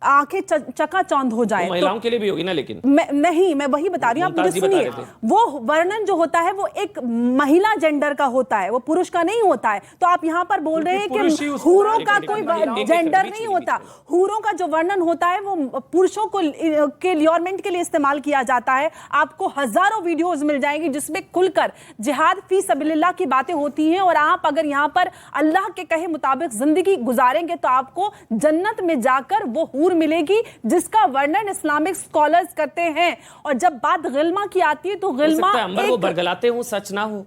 F: आंखें चकाचौंध हो जाए।
A: महिलाओं के लिए भी होगी ना, लेकिन
F: मैं वही बता रही हूँ, आप मुझे
A: मुमताज जी बता
F: सुनिए।
A: रहे थे।
F: वो वर्णन जो होता है वो एक महिला जेंडर का होता है, वो पुरुष का नहीं होता है। तो आप यहाँ पर बोल रहे हैं
E: पुरुष ही
F: कि
E: उसको
F: हूरों
A: एक
F: का
A: मिनट,
F: कोई
A: एक
F: जेंडर
A: बीच
F: नहीं
A: में,
F: होता। हूरों का जो वर्णन होता है वो पुरुषों को के ल्योरमेंट के लिए इस्तेमाल किया जाता है। आपको हजारों वीडियोस मिल जाएंगी जिसमें खुलकर जिहाद फी सबीलिल्लाह की बातें होती हैं, और आप अगर यहाँ पर अल्लाह के कहे मुताबिक जिंदगी गुजारेंगे तो आपको जन्नत में जाकर वो हूर मिलेगी जिसका वर्णन इस्लामिक स्कॉलर्स करते हैं। और जब बात गिल्मा की आती है तो
A: हो
F: गिल्मा
A: सकता है अंबर वो बरगलाते हूँ, सच ना हो।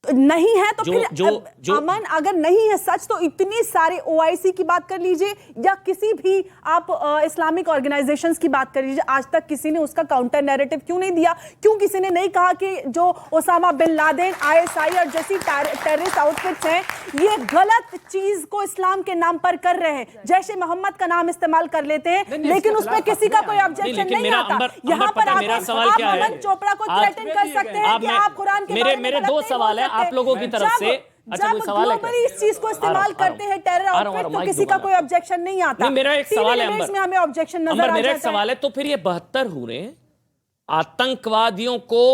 F: नहीं है तो
A: जो-
F: फिर
A: जो- जो-
F: अमन, अगर नहीं है सच तो इतनी सारे ओआईसी की बात कर लीजिए या किसी भी आप इस्लामिक ऑर्गेनाइजेशंस की बात कर लीजिए, आज तक किसी ने उसका काउंटर नैरेटिव क्यों नहीं दिया? क्यों किसी ने नहीं कहा कि जो ओसामा बिन लादेन, आईएसआई और जैसी टेररिस्ट आउटफिट्स हैं ये गलत चीज को इस्लाम के नाम पर कर रहे हैं, जैसे मोहम्मद का नाम इस्तेमाल कर लेते हैं, लेकिन उसमें किसी का कोई ऑब्जेक्शन
A: लेकिन
F: नहीं
A: मेरा
F: आता।
A: अंबर
F: यहाँ
A: पता
F: पर
A: है मेरा सवाल
F: आप
A: क्या है?
F: अमन चोपड़ा को थ्रेटन कर सकते हैं कि आप कुरान के बारे में
A: मेरे
F: गलत
A: दो
F: नहीं
A: सवाल
F: बोल
A: है आप
F: सकते।
A: लोगों की तरफ से। अच्छा
F: जब
A: कोई सवाल है
F: ग्लोबली इस चीज को इस्तेमाल करते हैं टेरर आउटफिट, तो किसी का कोई ऑब्जेक्शन नहीं आता।
A: नहीं, मेरा एक सवाल है
F: में हमें ऑब्जेक्शन नजर
A: अंबर,
F: आ
A: मेरा एक
F: जाता है।
A: सवाल है, तो फिर ये 72 हूरें आतंकवादियों को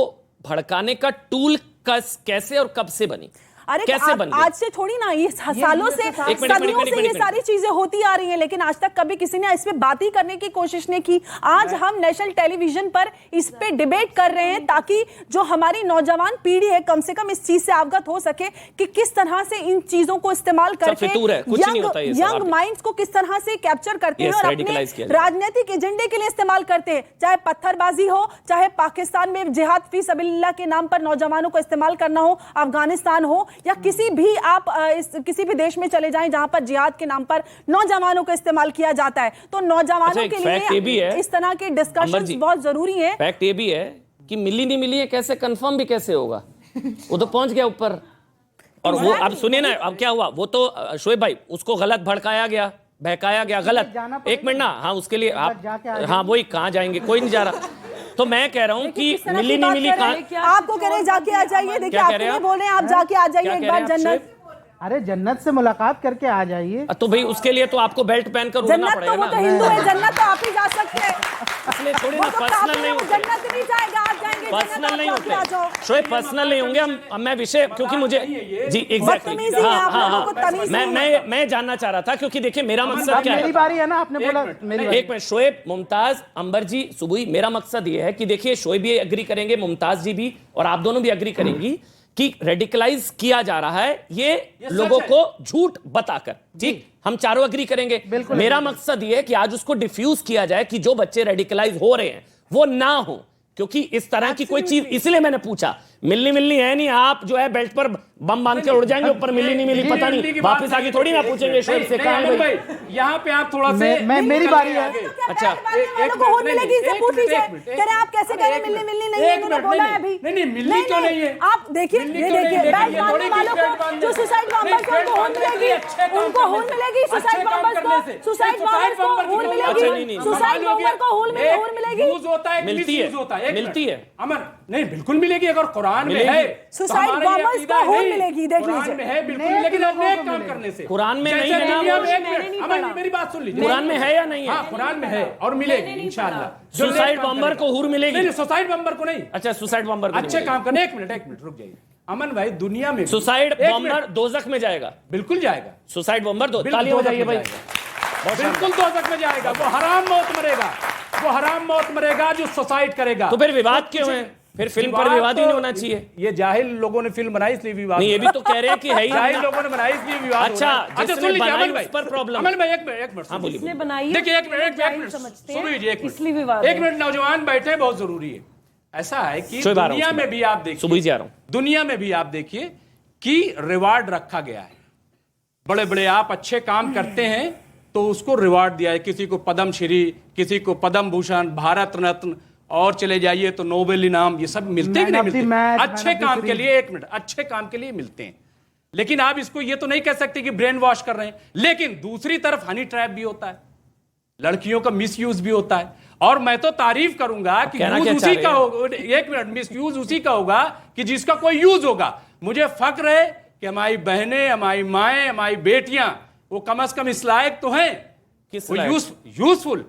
A: भड़काने का टूल कैसे और कब से बनी?
F: अरे
A: कैसे बन गई?
F: आज से थोड़ी ना, ये सालों से
A: एक मिनट,
F: सदियों से ये
A: मिनट।
F: सारी चीजें होती आ रही हैं, लेकिन आज तक कभी किसी ने इस पे बात ही करने की कोशिश नहीं की। आज हम नेशनल टेलीविजन पर इस पे डिबेट कर रहे हैं ताकि जो हमारी नौजवान पीढ़ी है कम से कम इस चीज से अवगत हो सके कि किस तरह से इन चीजों को इस्तेमाल करके
A: फितूर है, कुछ नहीं होता ये सब।
F: यंग माइंड्स को किस तरह से कैप्चर करते हैं
A: Yes,
F: और अपने
A: radicalize किया जाता है।
F: राजनीतिक एजेंडे के लिए इस्तेमाल करते हैं। चाहे पत्थरबाजी हो, चाहे पाकिस्तान में जिहाद फी सबीलिल्लाह के नाम पर नौजवानों को इस्तेमाल करना हो, अफगानिस्तान हो या किसी भी आप किसी भी देश में चले जाएं जहां पर जिहाद के नाम पर नौजवानों को इस्तेमाल किया जाता है। तो नौजवानों
A: अच्छा, एक
F: के
A: फैक्ट ये भी
F: लिए
A: है,
F: इस तरह के
A: अंबर
F: डिस्कशंस
A: जी,
F: बहुत जरूरी है।
A: फैक्ट ये भी है कि मिली नहीं मिली है कैसे कंफर्म भी कैसे होगा? वो तो पहुंच गया ऊपर। और वो अब सुनिए ना, अब क्या हुआ, वो तो शोएब भाई उसको गलत भड़काया गया, बहकाया गया गलत। एक मिनट ना, हाँ उसके लिए आप, हाँ वही कहाँ जाएंगे, कोई नहीं जा रहा। तो मैं कह रहा हूँ कि मिली नहीं मिली कहाँ,
F: आपको कह रहे हैं जाके आ जाइए, देखिए आप नहीं बोल रहे हैं, आप जाके आ जाइए एक बार जन्नत।
B: अरे जन्नत से मुलाकात करके आ जाइए।
A: तो भाई उसके लिए तो आपको बेल्ट पहनकर उड़ना
F: जन्नत
A: पड़ेगा
F: तो वो
A: ना।
F: तो हिंदू है, जन्नत तो आप ही जा सकते हैं।
A: इसलिए थोड़ी
F: वो
A: ना
F: तो
A: पर्सनल
F: काफिर
A: नहीं
F: है, वो
A: होते,
F: जन्नत नहीं जाएगा, आप जाएंगे
A: पर्सनल नहीं
F: जन्नत, आप आ जाओ।
A: होते शोएब, पर्सनल नहीं होंगे हम। मैं विषय क्योंकि मुझे जी एग्जैक्टली,
F: बदतमीजी है, आप लोगों को तमीज नहीं है।
A: मैं जानना चाह रहा था क्योंकि देखिए मेरा मकसद
B: अब
A: क्या
B: मेरी
A: है।
B: बारी है ना, आपने बोला मेरी बारी।
A: एक मिनट, शोएब, मुमताज, अंबर जी, सुबुई, मेरा मकसद ये है कि देखिए शोएब भी एग्री करेंगे, मुमताज जी भी, और आप दोनों भी एग्री करेंगी कि रेडिकलाइज किया जा रहा है ये लोगों को झूठ बताकर। ठीक, हम चारों एग्री करेंगे। मेरा मकसद ये है कि आज उसको डिफ्यूज किया जाए कि जो बच्चे रेडिकलाइज हो रहे हैं वो ना हो, क्योंकि इस तरह की कोई चीज, इसलिए मैंने पूछा। मिलनी मिलनी है नहीं, आप जो है बेल्ट पर बम बांध के उड़ जाएंगे ऊपर, मिली नहीं मिली पता नहीं, वापस आके थोड़ी ना पूछेंगे शोएब से कहां है भाई।
E: यहाँ पे आप थोड़ा से
B: मैं मेरी बारी है।
A: अच्छा,
F: वालों को होड़ मिलेगी, इससे पूछ लीजिए। कह रहे हैं आप कैसे कह रहे हैं मिलनी मिलनी नहीं है, इन्होंने बोला है अभी।
E: नहीं मिलनी क्यों नहीं है?
F: आप देखिए, ये देखिए, बैंड मारने वालों को जो सुसाइड बॉम्बर को उनको होड़ मिलेगी, उनको होड़ मिलेगी, सुसाइड बॉम्बर को, सुसाइड बॉम्बर को होड़ मिलेगी, सुसाइड बॉम्बर को होड़ मिलेगी।
E: यूज होता है,
A: मिलती है, मिलती है।
E: अमर नहीं, बिल्कुल मिलेगी। अगर कुरान में है
F: सुसाइड बॉम्बर्स को होड़ मिलेगी, देख लीजिए।
E: कुरान में है बिल्कुल, लेकिन नेक काम करने से।
A: कुरान में नहीं
E: जैसे
A: है ना,
E: दुनिया
A: वो-
E: में एक मिनट, अमर मेरी बात सुन लीजिए।
A: कुरान में है या नहीं है?
E: हाँ कुरान में है और मिलेगी इंशाअल्लाह।
A: सुसाइड बॉम्बर को हुर मिलेगी?
E: नहीं, सुसाइड बॉम्बर को नहीं।
A: अच्छा, सुसाइड बॉम्बर को
E: अच्छे काम करने, एक मिनट रुक जाइए। अमन भाई, दुनिया में
A: सुसाइड
E: एक
A: बॉम्बर
E: मिनट,
A: दोजख में जाएगा।
E: बिल्कुल जाएगा,
A: सुसाइड बॉम्बर दो,
E: बिल्कुल
A: ताली हो
E: दोजख
A: जाइए
E: में
A: भाई।
E: जाएगा। बिल्कुल दोजख में जाएगा। वो हराम मौत मरेगा, वो हराम मौत मरेगा जो सुसाइड करेगा।
A: तो फिर विवाद क्यों है? फिर फिल्म पर विवाद ही नहीं होना चाहिए।
E: ये जाहिल लोगों ने फिल्म बनाई इसलिए विवाद।
A: नहीं, ये भी तो कह रहे हैं कि है ही
E: जाहिल लोगों ने बनाई इसलिए विवाद।
A: अच्छा,
E: हो रहा है।
A: जिसने
E: सुन लीजिए
A: बनाई
E: अमन भाई,
A: उस पर प्रॉब्लम।
E: अमन भाई एक मिनट
A: हाँ, बोलिए।
F: बनाई
E: देखिए एक मिनट
F: समझते हैं,
E: सुन लीजिए, एक
F: इसलिए
E: मिनट,
F: विवाद
E: एक
F: है।
E: मिनट, नौजवान बैठे, बहुत जरूरी है। ऐसा है कि
A: शोएब आ रहा हूं
E: दुनिया
A: उसके
E: में
A: बाद।
E: भी आप देखिए,
A: सुबह जी आ रहा हूं।
E: दुनिया में भी आप देखिए कि रिवार्ड रखा गया है। बड़े बड़े आप अच्छे काम करते हैं तो उसको रिवार्ड दिया है, किसी को पद्म श्री, किसी को पद्म भूषण, भारत रत्न, और चले जाइए तो नोबेल इनाम, ये सब मिलते कि नहीं मिलते? अच्छे काम के लिए, एक मिनट, अच्छे काम के लिए मिलते हैं। लेकिन आप इसको ये तो नहीं कह सकते कि ब्रेन वॉश कर रहे हैं। लेकिन दूसरी तरफ हनी ट्रैप भी होता है, लड़कियों का मिसयूज भी होता है। और मैं तो तारीफ करूंगा कि
A: कहना
E: यूज
A: क्या
E: उसी
A: चाह रहे
E: का
A: हैं?
E: होगा, एक मिनट, मिसयूज उसी का होगा कि जिसका कोई यूज होगा। मुझे फक्र है कि हमारी बहनें, हमारी माएं, हमारी बेटियां, वो कम से कम इस लायक तो हैं,
A: किस
E: वो
A: लायक?
E: यूजफुल,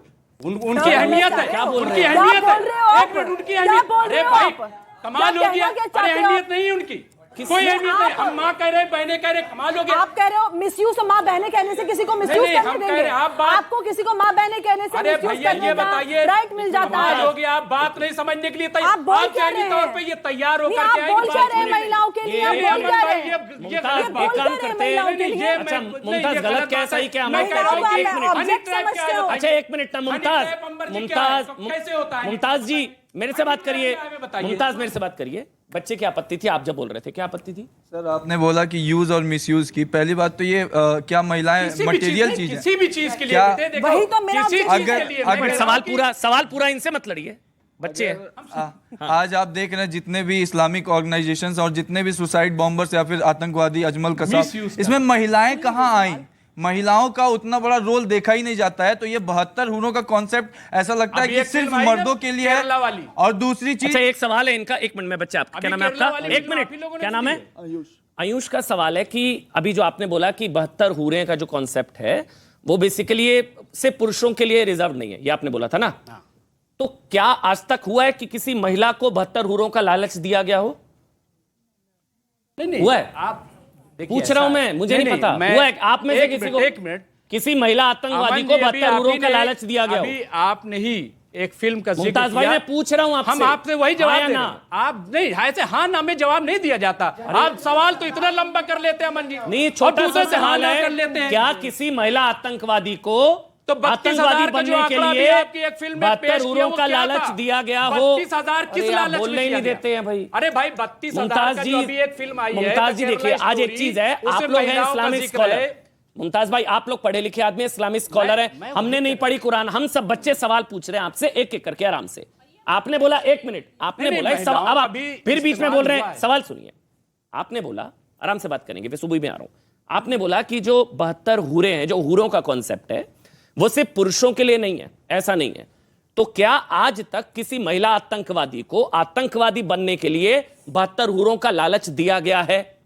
E: उनकी अहमियत है,
A: क्या बोल
E: उनकी
A: रहे हैं?
E: अहमियत
F: क्या बोल रहे हो
E: है।
F: आप?
E: एक मिनट, उनकी
F: क्या
E: अहमियत,
F: बोल
E: अरे
F: रहे हो
E: भाई
F: आप?
E: कमाल
F: क्या
E: हो गया।
F: कहना क्या
E: अरे
F: चाहते हो
E: अहमियत
F: आप?
E: नहीं है उनकी,
A: किस-
E: कोई अहमियत नहीं।
F: आप-
E: हम माँ कह रहे हैं, बहनें कह रहे हैं, कमाल हो गया।
F: आप कह रहे हो मिसयूज, माँ बहने कहने से किसी को मिसयूज
E: नहीं,
F: करने
E: हम कह
F: देंगे?
E: रहे हैं, आप बात-
F: आपको किसी को माँ बहने कहने से
E: अरे
F: मिसयूज
E: भैया
F: करने
E: ये
F: का
E: बताइए,
F: राइट मिल जाता
E: कमाल
F: है।
E: हो गया। आप बात नहीं समझने के लिए
F: आप बोल क्या
E: जाहिरी
F: रहे
E: तौर
F: हैं?
E: पे ये तैयार
F: नहीं,
E: होकर
F: आप
E: के आए
F: बोल
E: कि
F: क्या
E: बात
F: रहे हैं
E: सुनिए।
F: महिलाओं के लिए? आप
E: ये
F: बोल क्या रहे हैं?
A: मुमताज
F: बोल
A: एक
F: क्या
A: काम
F: रहे हैं
A: करते हैं।
F: महिलाओं के
E: नहीं,
F: लिए?
E: ये
A: अच्छा,
E: मैं-
A: मुमताज
E: ये
A: गलत क्या
E: बात
A: सही
E: है।
A: क्या?
E: मैं
A: मैं
E: कह रहा हूं कि
A: एक मिनट।
F: ऑब्जेक्ट समझते हो?
A: अच्छा एक मिनट ना, मुमताज,
E: हनी ट्रैप अंबर जी क्या है? कैसे होता है?
A: मुमताज जी मेरे से बात करिए।
E: हनी ट्रैप बताइए।
A: मुमताज मेरे से बात करिए। बच्चे की आपत्ति थी, आप जब बोल रहे थे क्या आपत्ति थी?
G: सर आपने बोला कि यूज और मिसयूज की, पहली बात तो ये क्या महिलाएं
E: किसी भी
G: मटेरियल
E: चीज
G: चीज है?
E: किसी भी चीज के लिए
G: क्या-
E: बेटे, देखो,
F: वही तो मेरा
E: किसी चीज
F: ऑब्जेक्शन
E: के
G: है।
E: लिए
G: अगर-
E: मैं कह रहा
A: सवाल
E: हूं कि-
A: पूरा, सवाल पूरा इनसे मत लड़िए, बच्चे हैं।
G: आज आप देख रहे हैं जितने भी इस्लामिक ऑर्गेनाइजेशंस और जितने भी सुसाइड बॉम्बर्स या फिर आतंकवादी अजमल
E: Misuse
G: कसाब,
E: का।
G: इसमें महिलाएं कहाँ आई? महिलाओं का उतना बड़ा रोल देखा ही नहीं जाता है। तो ये 72 हूरों का कॉन्सेप्ट ऐसा लगता है
E: अभी
G: कि
E: एक
G: सिर्फ
E: फिल्म आई ना,
G: मर्दों के लिए
E: केरला
G: है।
E: वाली।
G: और दूसरी चीज,
A: अच्छा एक सवाल है इनका, एक मिनट में बच्चा, आपका क्या
E: अभी
A: नाम है
E: केरला
A: आपका?
E: वाले
A: एक
E: भी
A: मिनट,
E: काफी लोगों ने
A: क्या नाम है?
E: दी
A: आयुष का सवाल है कि अभी जो आपने बोला कि 72 हूरें का जो कॉन्सेप्ट है वो बेसिकली सिर्फ पुरुषों के लिए रिजर्व नहीं है, ये आपने बोला था ना? तो क्या आज तक हुआ है कि किसी महिला को 72 हूरों का लालच दिया गया हो?
E: नहीं,
A: हुआ है?
E: आप देखिए,
A: पूछ रहा हूं
E: ऐसा
A: मैं,
E: है।
A: मुझे नहीं पता।
E: मैं-
A: हुआ है? आप में से
E: एक
A: किसी
E: मिनट,
A: को,
E: एक मिनट,
A: किसी महिला आतंकवादी
E: अमन
A: को
E: जी, अभी
A: 72 हूरों
E: आप
A: का
E: ही ने-
A: लालच दिया गया हो?
E: अभी आपने ही एक फिल्म का जिक्र
A: मुमताज भाई
E: किया।
A: मैं पूछ रहा हूं आपसे,
E: हम आपसे वही
A: हाँ
E: जवाब
A: या
E: दे
A: ना?
E: रहे हैं। आप नहीं, ऐसे हाँ ना में जवाब नहीं दिया जाता। आप सवाल तो इतना लंबा कर लेते हैं अमन जी,
A: नहीं,
E: और
A: छोटा सा
E: दूसरे से हाँ
A: सवाल
E: ना कर
A: है,
E: लेते हैं।
A: क्या किसी महिला आतंकवादी को
E: तो 32,000
A: आतंकवादी
E: का जो
A: बनने के
E: आंकड़ा भी
A: लिए
E: आपकी एक फिल्म में पेश
A: 72
E: किया,
A: हूरों
E: वो
A: का
E: क्या
A: लालच
E: था?
A: दिया गया हो?
E: 32,000 किस
A: अरे आप
E: लालच में
A: बोलने ही
E: किया
A: नहीं
E: गया?
A: देते हैं भाई।
E: अरे भाई 32,000
A: मुमताज
E: का
A: जी,
E: जो अभी एक फिल्म आई है,
A: मुमताज जी
E: द
A: देखिए,
E: केरला
A: आज एक
E: स्टोरी,
A: चीज है,
E: उसमें
A: आप लोग हैं
E: महिलाओं का
A: इस्लामिक
E: जिक्र
A: स्कॉलर।
E: है।
A: मुमताज भाई आप लोग पढ़े लिखे आदमी, इस्लामिक स्कॉलर हैं, हमने नहीं पढ़ी कुरान, हम सब बच्चे सवाल पूछ रहे हैं आपसे एक एक करके आराम से। आपने बोला एक मिनट, आपने
E: नहीं,
A: बोला एक सवाल,
E: महिलाओं
A: अब आप
E: का भी
A: फिर बीच में
E: इस्तेमाल
A: बोल रहे
E: हुआ
A: हैं,
E: है।
A: सवाल सुनिए। आपने बोला, आराम से बात करेंगे, फिर सुबह में आ रहा हूं। आपने बोला कि जो 72 हूरें हैं, जो हूरों का कॉन्सेप्ट है वो सिर्फ पुरुषों के लिए नहीं है, ऐसा नहीं है। तो क्या आज तक किसी महिला आतंकवादी को आतंकवादी बनने के लिए 72 हूरों का लालच दिया गया है?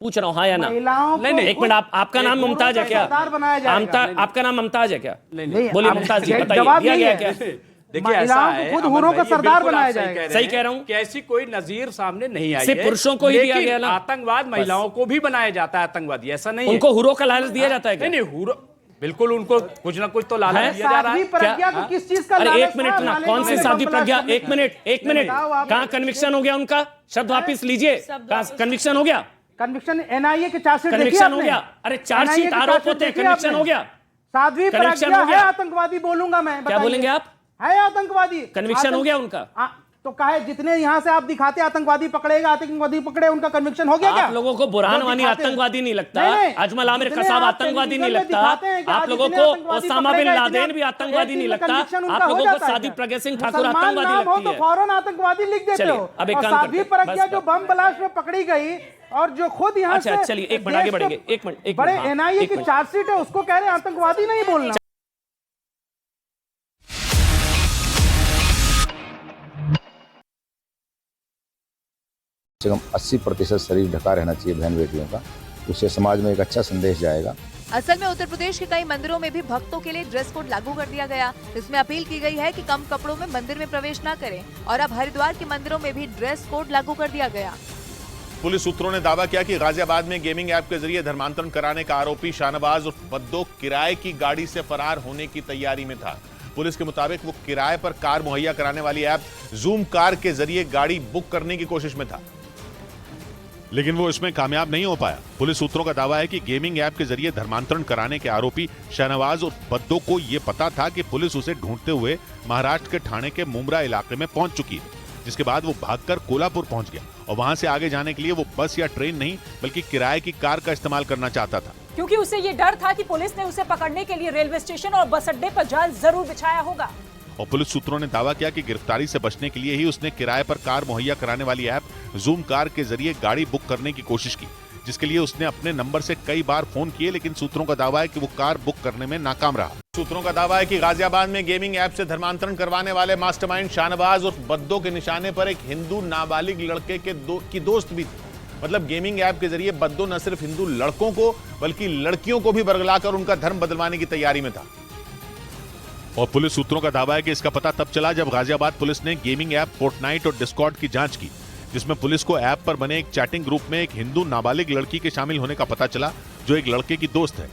A: पूछ रहा हूं, हाँ या ना?
B: महिलाओं को
A: नहीं, एक मिनट, आपका नाम मुमताज है क्या?
B: सरदार बनाया जाएगा।
A: आपका नाम मुमताज है क्या?
B: नहीं,
A: बोलिए
B: आप-
A: मुमताज जी,
B: ये
A: बताइए,
B: जवाब
A: दिया
B: नहीं
A: गया
B: है।
A: क्या?
E: देखिए ऐसा
B: महिलाओं को
E: है,
B: खुद
E: अमन
B: हूरों का
E: भाई, ये
B: सरदार
E: बिल्कुल
B: बनाया
E: आप सही
B: जाएगा।
E: कह
A: सही कह रहा हूं।
E: कि ऐसी कोई नजीर सामने नहीं आई
A: सिर्फ
E: है।
A: पुरुषों को ही दिया
E: लेकिन
A: गया ना?
E: आतंकवाद महिलाओं को भी बनाया जाता है आतंकवादी, ऐसा नहीं है।
A: उनको हूरों का लालच दिया जाता है क्या?
E: नहीं, हूरो बिल्कुल, उनको कुछ ना कुछ तो लालच
A: है?
E: दिया जा रहा
B: साध्वी
E: है।
B: प्रज्ञा को किस चीज का
A: अरे
B: लालच
A: एक मिनट
B: था?
A: ना,
B: नाले
A: कौन
B: में
A: सी
B: बम
A: साध्वी
B: ब्लास्ट
A: प्रज्ञा?
B: करने
A: एक मिनट, एक मिनट,
B: बताओ आप।
A: कहां कन्विक्शन हो गया उनका? शब्द वापिस लीजिए, कन्विक्शन हो गया?
B: कन्विक्शन एनआईए के चार्जशीट देखी
A: कन्विक्शन हो
B: आपने?
A: गया? अरे चार्जशीट
B: NIA के
A: आरोप
B: चार्जशीट
A: होते हैं,
B: देखी
A: कन्विक्शन
B: आपने?
A: हो गया?
B: साध्वी
A: कन्विक्शन
B: प्रज्ञा
A: हो गया?
B: है आतंकवादी, बोलूंगा मैं,
A: क्या
B: बताइए।
A: बोलेंगे आप?
B: है आतंकवादी,
A: कन्विक्शन हो गया उनका?
B: तो कहे जितने यहाँ से आप दिखाते आतंकवादी पकड़ेगा, आतंकवादी पकड़े, उनका कन्विक्शन हो गया क्या?
A: आप लोगों को बुरहान
B: जो
A: वानी
B: दिखाते हैं।
A: आतंकवादी नहीं लगता,
B: नहीं,
A: अजमल आमिर
B: जितने
A: कसाब
B: आप
A: आतंकवादी नहीं
B: टेलीविजन में
A: लगता,
B: दिखाते हैं कि
A: आप
B: आज
A: लोगों
B: जितने
A: को
B: आतंकवादी
A: ओसामा बिन
B: पकड़ेगा,
A: लादेन
B: इतने-
A: भी आतंकवादी नहीं
B: एक
A: लगता,
B: conviction उनका
A: आप
B: हो
A: लोगों को
B: जाता है
A: सादी
B: क्या?
A: प्रज्ञा सिंह ठाकुर
B: मुसलमान
A: आतंकवादी
B: नाम हो
A: लगती
B: तो
A: है।
B: फौरन आतंकवादी लिख देते
A: चलिए,
B: हो।
A: अब एक
B: और
A: काम
B: साध्वी
A: करते हैं,
B: प्रज्ञा
A: बस-
B: जो बम ब्लास्ट में पकड़ी गई और जो खुद यहाँ
A: अच्छा,
B: से
A: चलिए, एक मिनट आगे
B: देश के
A: बढ़ेंगे, एक मिनट,
B: बड़े
A: हाँ,
B: एनआईए
A: एक
B: की
A: मिनट।
B: चार्जशीट है, उसको कह रहे हैं आतंकवादी नहीं बोलना।
H: कम से कम 80% शरीर ढका रहना चाहिए बहन बेटियों का, उससे समाज में एक अच्छा संदेश जाएगा।
I: असल में उत्तर प्रदेश के कई मंदिरों में भी भक्तों के लिए ड्रेस कोड लागू कर दिया गया। इसमें अपील की गई है कि कम कपड़ों में मंदिर में प्रवेश न करें और अब हरिद्वार के मंदिरों में भी ड्रेस कोड लागू कर दिया गया।
J: पुलिस सूत्रों ने दावा किया कि गाजियाबाद में गेमिंग ऐप के जरिए धर्मांतरण कराने का आरोपी शाहनवाज उर्फ बद्दो किराए की गाड़ी से फरार होने की तैयारी में था। पुलिस के मुताबिक वो किराए पर कार मुहैया कराने वाली ऐप जूम कार के जरिए गाड़ी बुक करने की कोशिश में था, लेकिन वो इसमें कामयाब नहीं हो पाया। पुलिस सूत्रों का दावा है कि गेमिंग ऐप के जरिए धर्मांतरण कराने के आरोपी शाहनवाज और बद्दो को यह पता था कि पुलिस उसे ढूंढते हुए महाराष्ट्र के ठाणे के मुमरा इलाके में पहुंच चुकी है। जिसके बाद वो भागकर कोल्हापुर पहुंच गया और वहां से आगे जाने के लिए वो बस या ट्रेन नहीं बल्कि किराए की कार का इस्तेमाल करना चाहता था,
K: क्योंकि उसे ये डर था कि पुलिस ने उसे पकड़ने के लिए रेलवे स्टेशन और बस अड्डे पर जाल जरूर बिछाया होगा।
J: और पुलिस सूत्रों ने दावा किया कि गिरफ्तारी से बचने के लिए ही उसने किराए पर कार मुहैया कराने वाली ऐप जूम कार के जरिए गाड़ी बुक करने की कोशिश की, जिसके लिए उसने अपने नंबर से कई बार फोन किए, लेकिन सूत्रों का दावा है कि वो कार बुक करने में नाकाम रहा। सूत्रों का दावा है कि गाजियाबाद में गेमिंग ऐप से धर्मांतरण करवाने वाले मास्टरमाइंड शाहनवाज उर्फ बद्दो के निशाने पर एक हिंदू नाबालिग लड़के की दोस्त भी थी। मतलब गेमिंग ऐप के जरिए बद्दो न सिर्फ हिंदू लड़कों को बल्कि लड़कियों को भी बरगलाकर उनका धर्म बदलवाने की तैयारी में था। और पुलिस सूत्रों का दावा है कि इसका पता तब चला जब गाजियाबाद पुलिस ने गेमिंग ऐप फोर्टनाइट और डिस्कॉर्ड की जांच की, जिसमें पुलिस को ऐप पर बने एक चैटिंग ग्रुप में एक हिंदू नाबालिग लड़की के शामिल होने का पता चला जो एक लड़के की दोस्त है।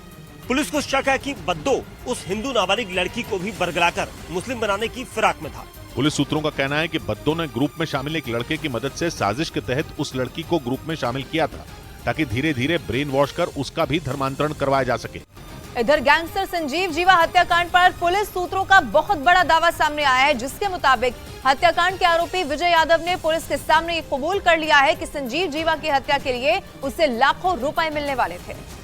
L: पुलिस को शक है कि बद्दो उस हिंदू नाबालिग लड़की को भी बरगलाकर मुस्लिम बनाने की फिराक में था।
J: पुलिस सूत्रों का कहना है कि बद्दो ने ग्रुप में शामिल एक लड़के की मदद से साजिश के तहत उस लड़की को ग्रुप में शामिल किया था ताकि धीरे धीरे ब्रेन वॉश कर उसका भी धर्मांतरण करवाया जा सके।
I: इधर गैंगस्टर संजीव जीवा हत्याकांड पर पुलिस सूत्रों का बहुत बड़ा दावा सामने आया है, जिसके मुताबिक हत्याकांड के आरोपी विजय यादव ने पुलिस के सामने ये कबूल कर लिया है कि संजीव जीवा की हत्या के लिए उसे लाखों रुपए मिलने वाले थे।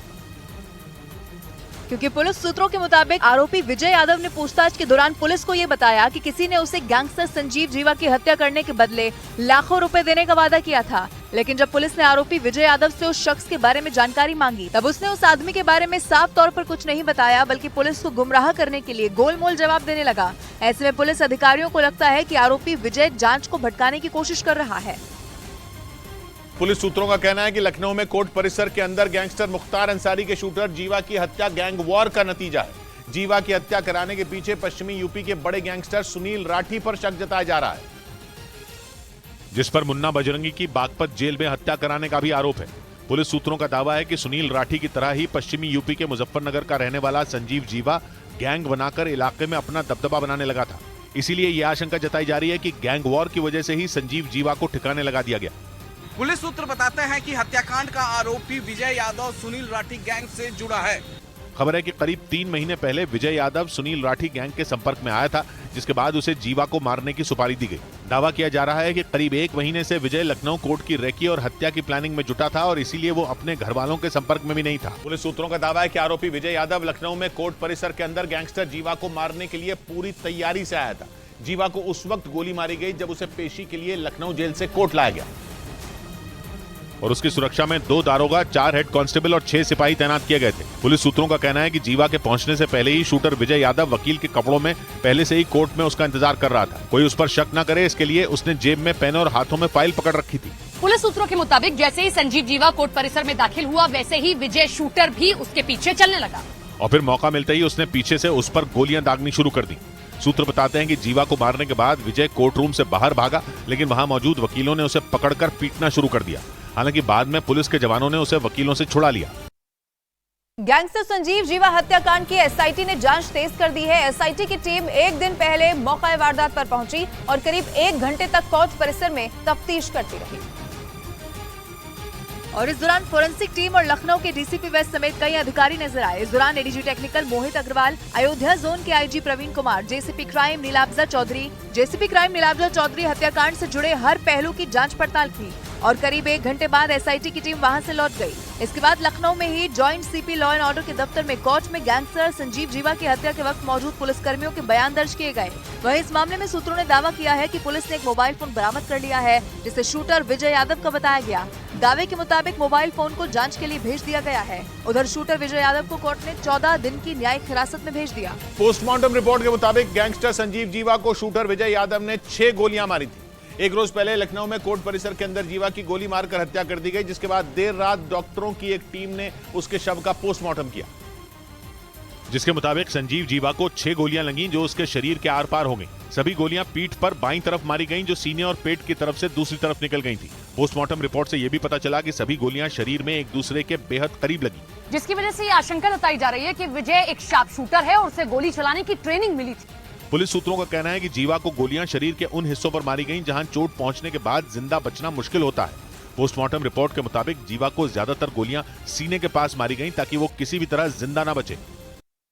I: क्योंकि पुलिस सूत्रों के मुताबिक आरोपी विजय यादव ने पूछताछ के दौरान पुलिस को ये बताया कि किसी ने उसे गैंगस्टर संजीव जीवा की हत्या करने के बदले लाखों रुपए देने का वादा किया था। लेकिन जब पुलिस ने आरोपी विजय यादव से उस शख्स के बारे में जानकारी मांगी, तब उसने उस आदमी के बारे में साफ तौर पर कुछ नहीं बताया, बल्कि पुलिस को गुमराह करने के लिए गोलमोल जवाब देने लगा। ऐसे में पुलिस अधिकारियों को लगता है कि आरोपी विजय जांच को भटकाने की कोशिश कर रहा है।
J: पुलिस सूत्रों का कहना है कि लखनऊ में कोर्ट परिसर के अंदर गैंगस्टर मुख्तार अंसारी के शूटर जीवा की हत्या गैंग वॉर का नतीजा है। जीवा की हत्या कराने के पीछे पश्चिमी यूपी के बड़े गैंगस्टर सुनील राठी पर शक जताया जा रहा है, जिस पर मुन्ना बजरंगी की बागपत जेल में हत्या कराने का भी आरोप है। पुलिस सूत्रों का दावा है कि सुनील राठी की तरह ही पश्चिमी यूपी के मुजफ्फरनगर का रहने वाला संजीव जीवा गैंग बनाकर इलाके में अपना दबदबा बनाने लगा था। इसीलिए यह आशंका जताई जा रही है कि गैंग वॉर की वजह से ही संजीव जीवा को ठिकाने लगा दिया गया।
M: पुलिस सूत्र बताते हैं कि हत्याकांड का आरोपी विजय यादव सुनील राठी गैंग से जुड़ा है।
J: खबर है कि करीब 3 महीने पहले विजय यादव सुनील राठी गैंग के संपर्क में आया था, जिसके बाद उसे जीवा को मारने की सुपारी दी गई। दावा किया जा रहा है कि करीब 1 महीने से विजय लखनऊ कोर्ट की रेकी और हत्या की प्लानिंग में जुटा था और इसीलिए वो अपने घर वालों के संपर्क में भी नहीं था। पुलिस सूत्रों का दावा है कि आरोपी विजय यादव लखनऊ में कोर्ट परिसर के अंदर गैंगस्टर जीवा को मारने के लिए पूरी तैयारी से आया था। जीवा को उस वक्त गोली मारी गई जब उसे पेशी के लिए लखनऊ जेल से कोर्ट लाया गया और उसकी सुरक्षा में 2 दारोगा, 4 हेड कांस्टेबल और 6 सिपाही तैनात किए गए थे। पुलिस सूत्रों का कहना है कि जीवा के पहुंचने से पहले ही शूटर विजय यादव वकील के कपड़ों में पहले से ही कोर्ट में उसका इंतजार कर रहा था। कोई उस पर शक न करे, इसके लिए उसने जेब में पेन और हाथों में फाइल पकड़ रखी थी।
N: पुलिस सूत्रों के मुताबिक जैसे ही संजीव जीवा कोर्ट परिसर में दाखिल हुआ, वैसे ही विजय शूटर भी उसके पीछे चलने लगा
J: और फिर मौका मिलते ही उसने पीछे से उस पर गोलियां दागनी शुरू कर दी। सूत्र बताते हैं कि जीवा को मारने के बाद विजय कोर्ट रूम से बाहर भागा, लेकिन वहां मौजूद वकीलों ने उसे पकड़कर पीटना शुरू कर दिया। हालांकि बाद में पुलिस के जवानों ने उसे वकीलों से छुड़ा लिया।
I: गैंगस्टर संजीव जीवा हत्याकांड की एसआईटी ने जांच तेज कर दी है। एसआईटी की टीम 1 दिन पहले मौका वारदात पर पहुंची और करीब 1 घंटे तक कोर्ट परिसर में तफ्तीश करती रही। और इस दौरान फोरेंसिक टीम और लखनऊ के डीसीपी वेस्ट समेत कई अधिकारी नजर आए। इस दौरान ADG technical Mohit Agarwal, Ayodhya zone के IG Praveen Kumar, JCP crime Nilabja Chaudhary हत्याकांड से जुड़े हर पहलू की जांच पड़ताल की और करीब 1 घंटे बाद एसआईटी की टीम वहां से लौट गई। इसके बाद लखनऊ में ही joint CP law and order के दफ्तर में कोर्ट में गैंगस्टर संजीव जीवा की हत्या के वक्त मौजूद पुलिसकर्मियों के बयान दर्ज किए गए। वहीं इस मामले में सूत्रों ने दावा किया है कि पुलिस ने एक मोबाइल फोन बरामद कर लिया है, जिसे शूटर विजय यादव का बताया गया। दावे के मुताबिक मोबाइल फोन को जांच के लिए भेज दिया गया है। उधर शूटर विजय यादव को कोर्ट ने 14 दिन की न्यायिक हिरासत में भेज दिया।
J: पोस्टमार्टम रिपोर्ट के मुताबिक गैंगस्टर संजीव जीवा को शूटर विजय यादव ने 6 गोलियां मारी थी। एक रोज पहले लखनऊ में कोर्ट परिसर के अंदर जीवा की गोली मारकर हत्या कर दी गई, जिसके बाद देर रात डॉक्टरों की एक टीम ने उसके शव का पोस्टमार्टम किया, जिसके मुताबिक संजीव जीवा को 6 गोलियां लगी जो उसके शरीर के आर पार हो गई। सभी गोलियां पीठ पर बाईं तरफ मारी गईं, जो सीने और पेट की तरफ से दूसरी तरफ निकल गई थी। पोस्टमार्टम रिपोर्ट से यह भी पता चला कि सभी गोलियां शरीर में एक दूसरे के बेहद करीब लगी,
N: जिसकी वजह से ये आशंका जताई जा रही है कि विजय एक शार्प शूटर है और उसे गोली चलाने की ट्रेनिंग मिली थी।
J: पुलिस सूत्रों का कहना है कि जीवा को गोलियां शरीर के उन हिस्सों पर मारी गईं जहां चोट पहुंचने के बाद जिंदा बचना मुश्किल होता है। पोस्टमार्टम रिपोर्ट के मुताबिक जीवा को ज्यादातर गोलियां सीने के पास मारी गईं ताकि वो किसी भी तरह जिंदा न बचे।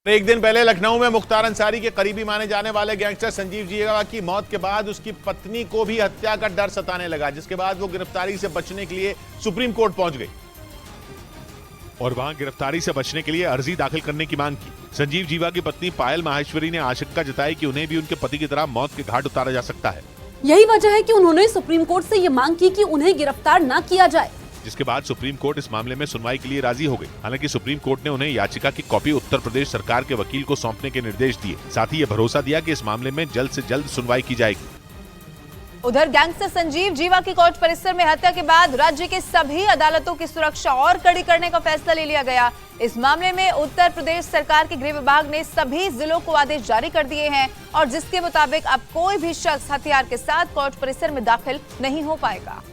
J: एक दिन पहले लखनऊ में मुख्तार अंसारी के करीबी माने जाने वाले गैंगस्टर संजीव जीवा की मौत के बाद उसकी पत्नी को भी हत्या का डर सताने लगा, जिसके बाद वो गिरफ्तारी से बचने के लिए सुप्रीम कोर्ट पहुंच गई और वहां गिरफ्तारी से बचने के लिए अर्जी दाखिल करने की मांग की। संजीव जीवा की पत्नी पायल माहेश्वरी ने आशंका जताई कि उन्हें भी उनके पति की तरह मौत के घाट उतारा जा सकता है।
O: यही वजह है कि उन्होंने सुप्रीम कोर्ट से ये मांग की कि उन्हें गिरफ्तार न किया जाए,
J: जिसके बाद सुप्रीम कोर्ट इस मामले में सुनवाई के लिए राजी हो गई। हालांकि सुप्रीम कोर्ट ने उन्हें याचिका की कॉपी उत्तर प्रदेश सरकार के वकील को सौंपने के निर्देश दिए, साथ ही ये भरोसा दिया कि इस मामले में जल्द से जल्द सुनवाई की जाएगी।
I: उधर गैंगस्टर संजीव जीवा की कोर्ट परिसर में हत्या के बाद राज्य के सभी अदालतों की सुरक्षा और कड़ी करने का फैसला ले लिया गया। इस मामले में उत्तर प्रदेश सरकार के गृह विभाग ने सभी जिलों को आदेश जारी कर दिए हैं और जिसके मुताबिक अब कोई भी शख्स हथियार के साथ कोर्ट परिसर में दाखिल नहीं हो पाएगा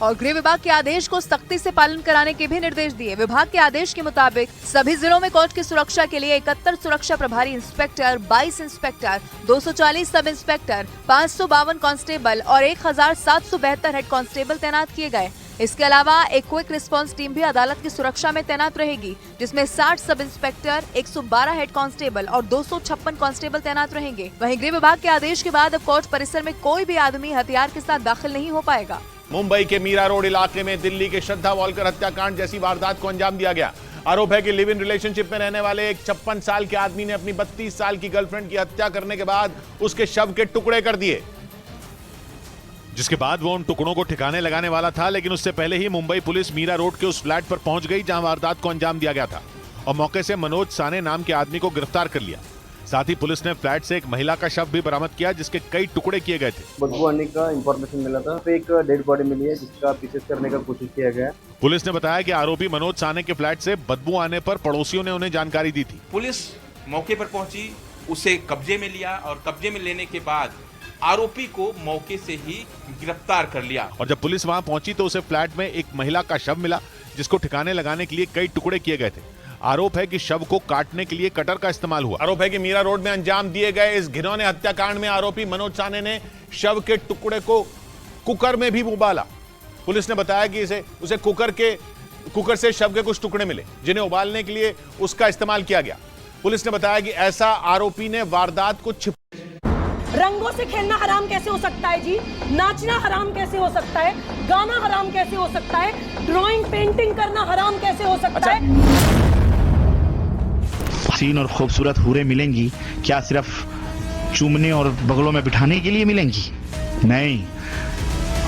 I: और गृह विभाग के आदेश को सख्ती से पालन कराने के भी निर्देश दिए। विभाग के आदेश के मुताबिक सभी जिलों में कोर्ट की सुरक्षा के लिए 71 सुरक्षा प्रभारी inspector, 22 inspector, 240 sub inspector, 552 constable और 1772 हेड कांस्टेबल तैनात किए गए। इसके अलावा एक क्विक रिस्पांस टीम भी अदालत की सुरक्षा में तैनात रहेगी, जिसमें 60 सब इंस्पेक्टर, 112 हेड कांस्टेबल और 256 कांस्टेबल तैनात रहेंगे। वहीं गृह विभाग के आदेश के बाद अब कोर्ट परिसर में कोई भी आदमी हथियार के साथ दाखिल नहीं हो पाएगा।
J: मुंबई के मीरा रोड इलाके में दिल्ली के श्रद्धा वॉलकर हत्याकांड जैसी वारदात को अंजाम दिया गया। आरोप है कि लिव इन रिलेशनशिप में रहने वाले एक 56 साल के आदमी ने अपनी 32 साल की गर्लफ्रेंड की हत्या करने के बाद उसके शव के टुकड़े कर दिए, जिसके बाद वो उन टुकड़ों को ठिकाने लगाने वाला था। लेकिन उससे पहले ही मुंबई पुलिस मीरा रोड के उस फ्लैट पर पहुंच गई जहां वारदात को अंजाम दिया गया था और मौके से मनोज साने नाम के आदमी को गिरफ्तार कर लिया। साथ ही पुलिस ने फ्लैट से एक महिला का शव भी बरामद किया, जिसके कई टुकड़े किए गए थे।
P: बदबू आने का इंफॉर्मेशन मिला था, एक डेड बॉडी मिली है जिसका पीछेस करने का कोशिश किया गया।
J: पुलिस ने बताया कि आरोपी मनोज साने के फ्लैट से बदबू आने पर पड़ोसियों ने उन्हें जानकारी दी थी।
Q: पुलिस मौके पर पहुंची, उसे कब्जे में लिया और कब्जे में लेने के बाद आरोपी को मौके से ही गिरफ्तार कर लिया।
J: और जब पुलिस वहां पहुंची तो उसे फ्लैट में एक महिला का शव मिला, जिसको ठिकाने लगाने के लिए कई टुकड़े किए गए थे। आरोप है कि शव को काटने के लिए कटर का इस्तेमाल हुआ। आरोप है कि मीरा रोड में अंजाम दिए गए इस घिनौने हत्याकांड में आरोपी मनोज साने ने शव के टुकड़े को कुकर में भी उबाला। पुलिस ने बताया कि उसे कुकर से शव के कुछ टुकड़े मिले, जिन्हें उबालने के लिए उसका इस्तेमाल किया गया। पुलिस ने बताया कि ऐसा आरोपी ने वारदात को
D: रंगों से खेलना हराम कैसे हो सकता है जी? नाचना हराम कैसे हो सकता है? गाना हराम कैसे हो सकता है? ड्राइंग पेंटिंग करना हराम कैसे हो सकता है?
R: हसीन और खूबसूरत हूरें मिलेंगी, क्या सिर्फ चूमने और बगलों में बिठाने के लिए मिलेंगी? नहीं,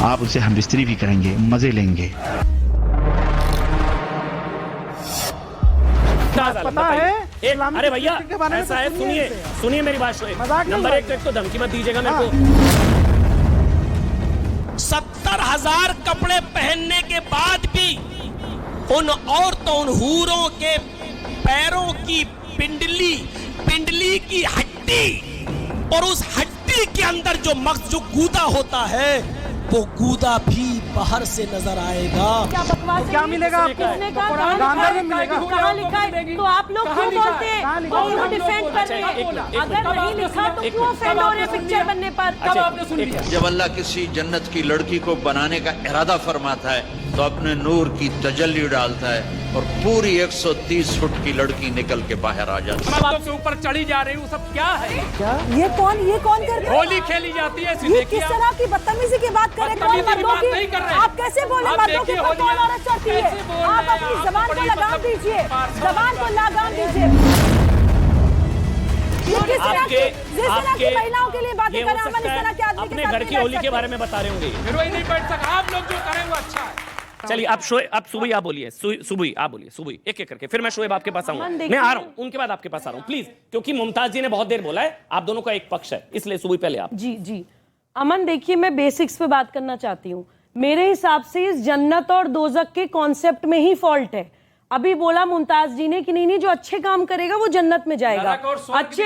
R: आप उनसे हमबिस्तरी भी करेंगे, मजे लेंगे।
A: पता है अरे भैया ऐसा है, सुनिए मेरी बात। नंबर एक तो धमकी मत दीजिएगा मेरे को।
S: 70,000 कपड़े पहनने के बाद भी उन औरतों, उन हूरों के पैरों की पिंडली की हड्डी और उस हड्डी के अंदर जो मग़ज़ जो गूदा होता है, वो गूदा भी बाहर से नजर आएगा।
D: क्या बकवास, क्या मिलेगा आपको? किसने कहा? कहाँ लिखा है? तो आप लोग क्यों बोलते हैं? वो डिफेंड कर रहे हैं। अगर नहीं लिखा तो क्यों ऑफेंड हो रहे हैं पिक्चर बनने पर? तब आपने सुन लिया।
T: जब अल्लाह किसी जन्नत की लड़की को बनाने का इरादा फरमाता है तो अपने नूर की तजल्ली डालता है और पूरी 130 फुट की लड़की निकल के बाहर आ जाती है।
E: के ऊपर चढ़ी जा रही हूँ, सब क्या है?
F: क्या? ये कौन कर रहे हैं?
E: होली खेली जाती है।
F: ये किस तरह की बदतमीजी की बात कर रहे हैं? आप कैसे बोले मर्दों के ऊपर कौन औरत चढ़ती है? आप अपनी जबान को लगाम दीजिए, जबान को लगाम दीजिए। आपके महिलाओं के लिए बातें कर रहे हैं,
A: अपने घर की होली के बारे में बता रहे होंगे।
E: नहीं बैठ सकता, आप लोग जो करें वो अच्छा है।
A: चलिए आप सुबह आप बोलिए, सुबह एक करके, फिर मैं शोएब आपके पास आऊंगा। मैं आ रहा हूं, उनके बाद आपके पास आ रहा हूं प्लीज, क्योंकि मुमताज जी ने बहुत देर बोला है, आप दोनों का एक पक्ष है, इसलिए सुबह पहले आप।
D: जी अमन, देखिए मैं बेसिक्स पे बात करना चाहती हूँ। मेरे हिसाब से इस जन्नत और दोजक के कॉन्सेप्ट में ही फॉल्ट है। अभी बोला मुमताज जी ने कि नहीं जो अच्छे काम करेगा वो जन्नत में जाएगा। अच्छे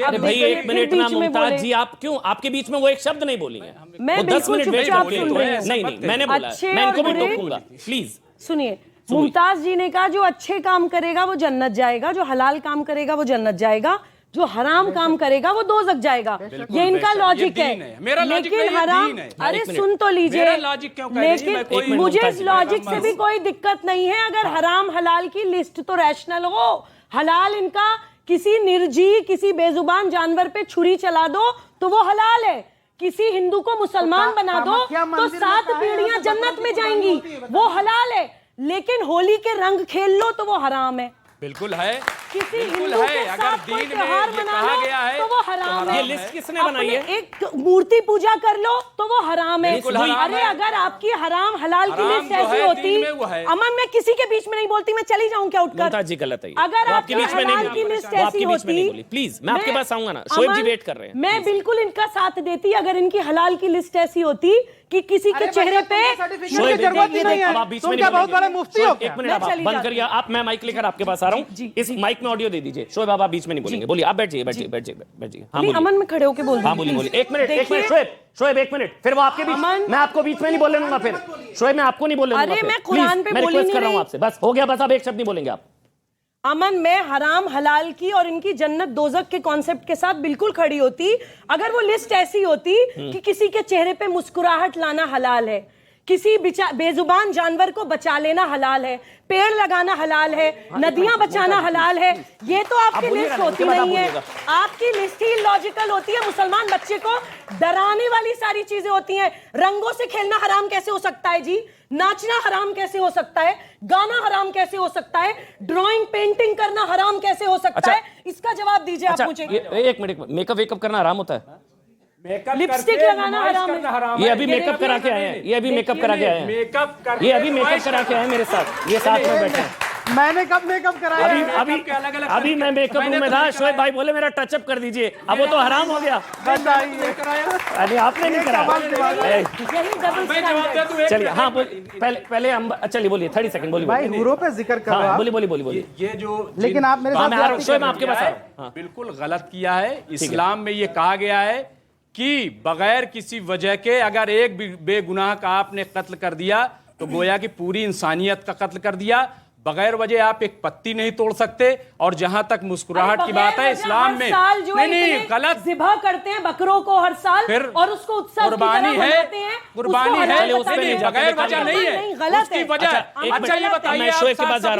A: अरे भाई एक मिनट ना मुमताज जी, आप क्यों, आपके बीच में वो एक शब्द नहीं बोली है।
D: मैं
A: 10 मिनट वेट करके
D: नहीं
A: मैंने बोला, मैं इनको भी टोकूंगा प्लीज।
D: सुनिए, मुमताज जी ने कहा जो अच्छे काम करेगा वो जन्नत जाएगा, जो हलाल काम करेगा वो जन्नत जाएगा। जो हराम काम करेगा वो दोज़ख जाएगा, ये इनका लॉजिक है।
E: मेरा लॉजिक
D: लेकिन
E: नहीं है,
D: हराम,
E: दीन है।
D: अरे सुन तो लीजिए,
E: मेरा लॉजिक क्यों कह रही है? मैं कोई
D: लेकिन मुझे इस लॉजिक से भी कोई दिक्कत नहीं है अगर हराम हलाल की लिस्ट तो रैशनल हो। हलाल इनका किसी निर्जीव, किसी बेजुबान जानवर पे छुरी चला दो तो वो हलाल है, किसी हिंदू को मुसलमान बना दो तो 7 पीढ़ियां जन्नत में जाएंगी, वो हलाल है। लेकिन होली के रंग खेल लो तो वो हराम है।
E: बिल्कुल है,
D: किसी
E: बिल्कुल
D: हिंदू
E: है।
D: के
E: अगर
D: साथ कोई
E: दीन में
D: त्योहार
E: ये
D: मना
E: कहा
D: लो
E: गया है
D: तो वो हराम है।
A: ये लिस्ट किसने बनाई है?
D: एक मूर्ति पूजा कर लो तो वो हराम है।
E: बिल्कुल हराम
D: अरे
E: है।
D: अगर आपकी हराम हलाल की
E: हराम
D: लिस्ट
E: जो
D: ऐसी
E: है,
D: होती,
E: दीन में वो है।
D: अमन मैं किसी के बीच में नहीं बोलती, मैं चली जाऊं क्या उठकर?
A: मुमताज जी गलत है ये।
D: अगर
A: वो
D: आपकी
A: आपके बीच में नहीं
D: हलाल की
A: बोली,
D: लिस्ट
A: वो आपके
D: ऐसी
A: बीच में नहीं
D: होती,
A: बोली। प्लीज मैं आपके पास आऊंगा ना, शोएब जी वेट कर रहे हैं।
D: मैं बिल्कुल इनका साथ देती अगर इनकी हलाल की लिस्ट ऐसी होती कि किसी के चेहरे पे
A: शोएब जरूरत नहीं है, अब आप बीच में नहीं
B: बहुत बड़े मुफ्ती हो।
A: एक मिनट आप बंद करिए, आप मैं माइक लेकर आपके पास आ रहा हूँ, इस माइक में ऑडियो दे दीजिए। शोएब आप बीच में नहीं बोलेंगे, बोलिए आप बैठिए बैठिए बैठिए बैठिए। हाँ
D: नहीं,
A: बोलिए।
D: अमन में खड़े होके बोल
A: हाँ बोलिए बोलिए, एक मिनट शोएब एक मिनट, फिर वो आपके बीच, मैं आपको बीच में नहीं बोलने दूंगा। फिर शोएब मैं आपको नहीं बोलने दूंगा।
D: अरे मैं कुरान पे
A: मैं
D: बोली
A: रिक्वेस्ट कर रहा हूँ
D: नहीं।
A: आपसे, बस हो गया, बस आप एक शब्द नहीं बोलेंगे आप।
D: अमन मैं हराम हलाल की और इनकी जन्नत दोजक के कॉन्सेप्ट के साथ बिल्कुल खड़ी होती अगर वो लिस्ट ऐसी होती कि किसी के चेहरे पे मुस्कुराहट लाना हलाल है, किसी बेजुबान जानवर को बचा लेना हलाल है, पेड़ लगाना हलाल है, नदियां बचाना हलाल है। ये तो आपकी लिस्ट होती नहीं है, आपकी लिस्ट ही लॉजिकल होती है। मुसलमान बच्चे को डराने वाली सारी चीजें होती हैं। रंगों से खेलना हराम कैसे हो सकता है जी? नाचना हराम कैसे हो सकता है? गाना हराम कैसे हो सकता है? ड्राइंग पेंटिंग करना हराम कैसे हो सकता है? इसका जवाब दीजिए आप मुझे।
A: एक मिनट, मेकअप वेकअप करना हराम होता है?
D: लिपस्टिक लगाना हराम है।
A: ये अभी मेकअप करा के आए हैं, ये अभी मेकअप करा के आए हैं, ये अभी मेकअप करा के आए हैं मेरे साथ, ये साथ में बैठे हैं।
B: मैंने कब मेकअप कराया?
A: अभी मैं मेकअप रूम में था, शोएब भाई बोले मेरा टचअप कर दीजिए, अब वो तो हराम हो गया। अरे आपने नहीं कराया। चलिए हाँ पहले हम, चलिए बोलिए 30 सेकंड बोलिए
B: भाई, हूरों पे जिक्र कर रहा हूं।
A: बोलिए।
E: ये जो
B: लेकिन आप मेरे साथ
A: शोएब मैं आपके पास आ रहा हूं।
E: बिल्कुल गलत किया है। इस्लाम में ये कहा गया है कि बगैर किसी वजह के अगर एक बेगुनाह का आपने कत्ल कर दिया तो गोया कि पूरी इंसानियत का कत्ल कर दिया। बगैर वजह आप एक पत्ती नहीं तोड़ सकते। और जहां तक मुस्कुराहट की बात है, इस्लाम में नहीं गलत
D: ज़िबा करते हैं बकरों को हर साल और उसको उत्सव
E: कुर्बानी है,
D: कुर्बानी
E: है, बगैर वजह नहीं है, उसकी वजह। अच्छा ये बताइए,
A: मैं शोएब के पास जा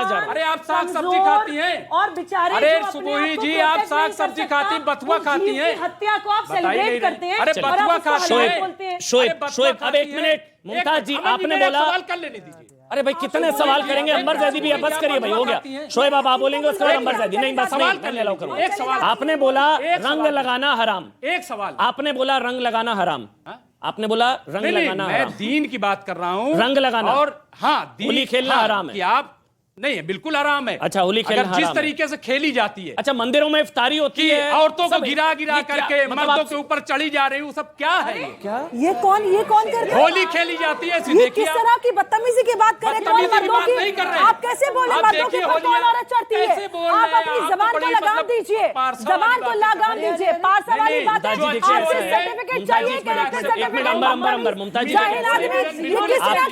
A: रहा हूँ।
E: अरे आप साग सब्जी खाती हैं
D: और बेचारे,
E: अरे सुबोही जी आप साग सब्जी खाती, बथुआ खाती हैं,
D: हत्या को आप सेलिब्रेट करते हैं।
E: अरे बथुआ खाती हैं।
A: शोएब अब एक मिनट, मुमताज जी आपने बोला,
E: सवाल कर लेने दीजिए।
A: अरे भाई कितने सवाल करेंगे? अंबर जैदी भी बस करिए भाई, हो गया। शोएब आप बोलेंगे उसके बाद अंबर जैदी। नहीं बस नहीं,
E: एक सवाल।
A: आपने बोला रंग लगाना हराम,
E: एक सवाल।
A: आपने बोला रंग लगाना हराम, आपने बोला रंग लगाना
E: मैं
A: हराम।
E: दीन की बात कर रहा हूँ,
A: रंग लगाना
E: और हाँ
A: होली खेलना हराम है।
E: कि आप नहीं है, बिल्कुल हराम है।
A: अच्छा होली खेलना
E: अगर जिस तरीके से खेली जाती है।
A: अच्छा मंदिरों में इफ्तारी होती है,
E: औरतों को गिरा करके मर्दों के ऊपर चढ़ी जा रही है, सब क्या है?
F: ये कौन करते हैं?
E: होली खेली जाती है,
F: ये किस तरह की बदतमीजी की बात कर रहे हैं?
E: नहीं कर रहे।
F: आप कैसे बोले मर्दों के ऊपर कौन औरत चढ़ती है? आप अपनी जबान को लगाम दीजिए, जबान को लगाम दीजिए। पारसा वाली बात है, आपसे सर्टिफिकेट चाहिए, कैरेक्टर सर्टिफिकेट।
A: मुमताज जी
F: जाहिल आदमी, ये किस तरह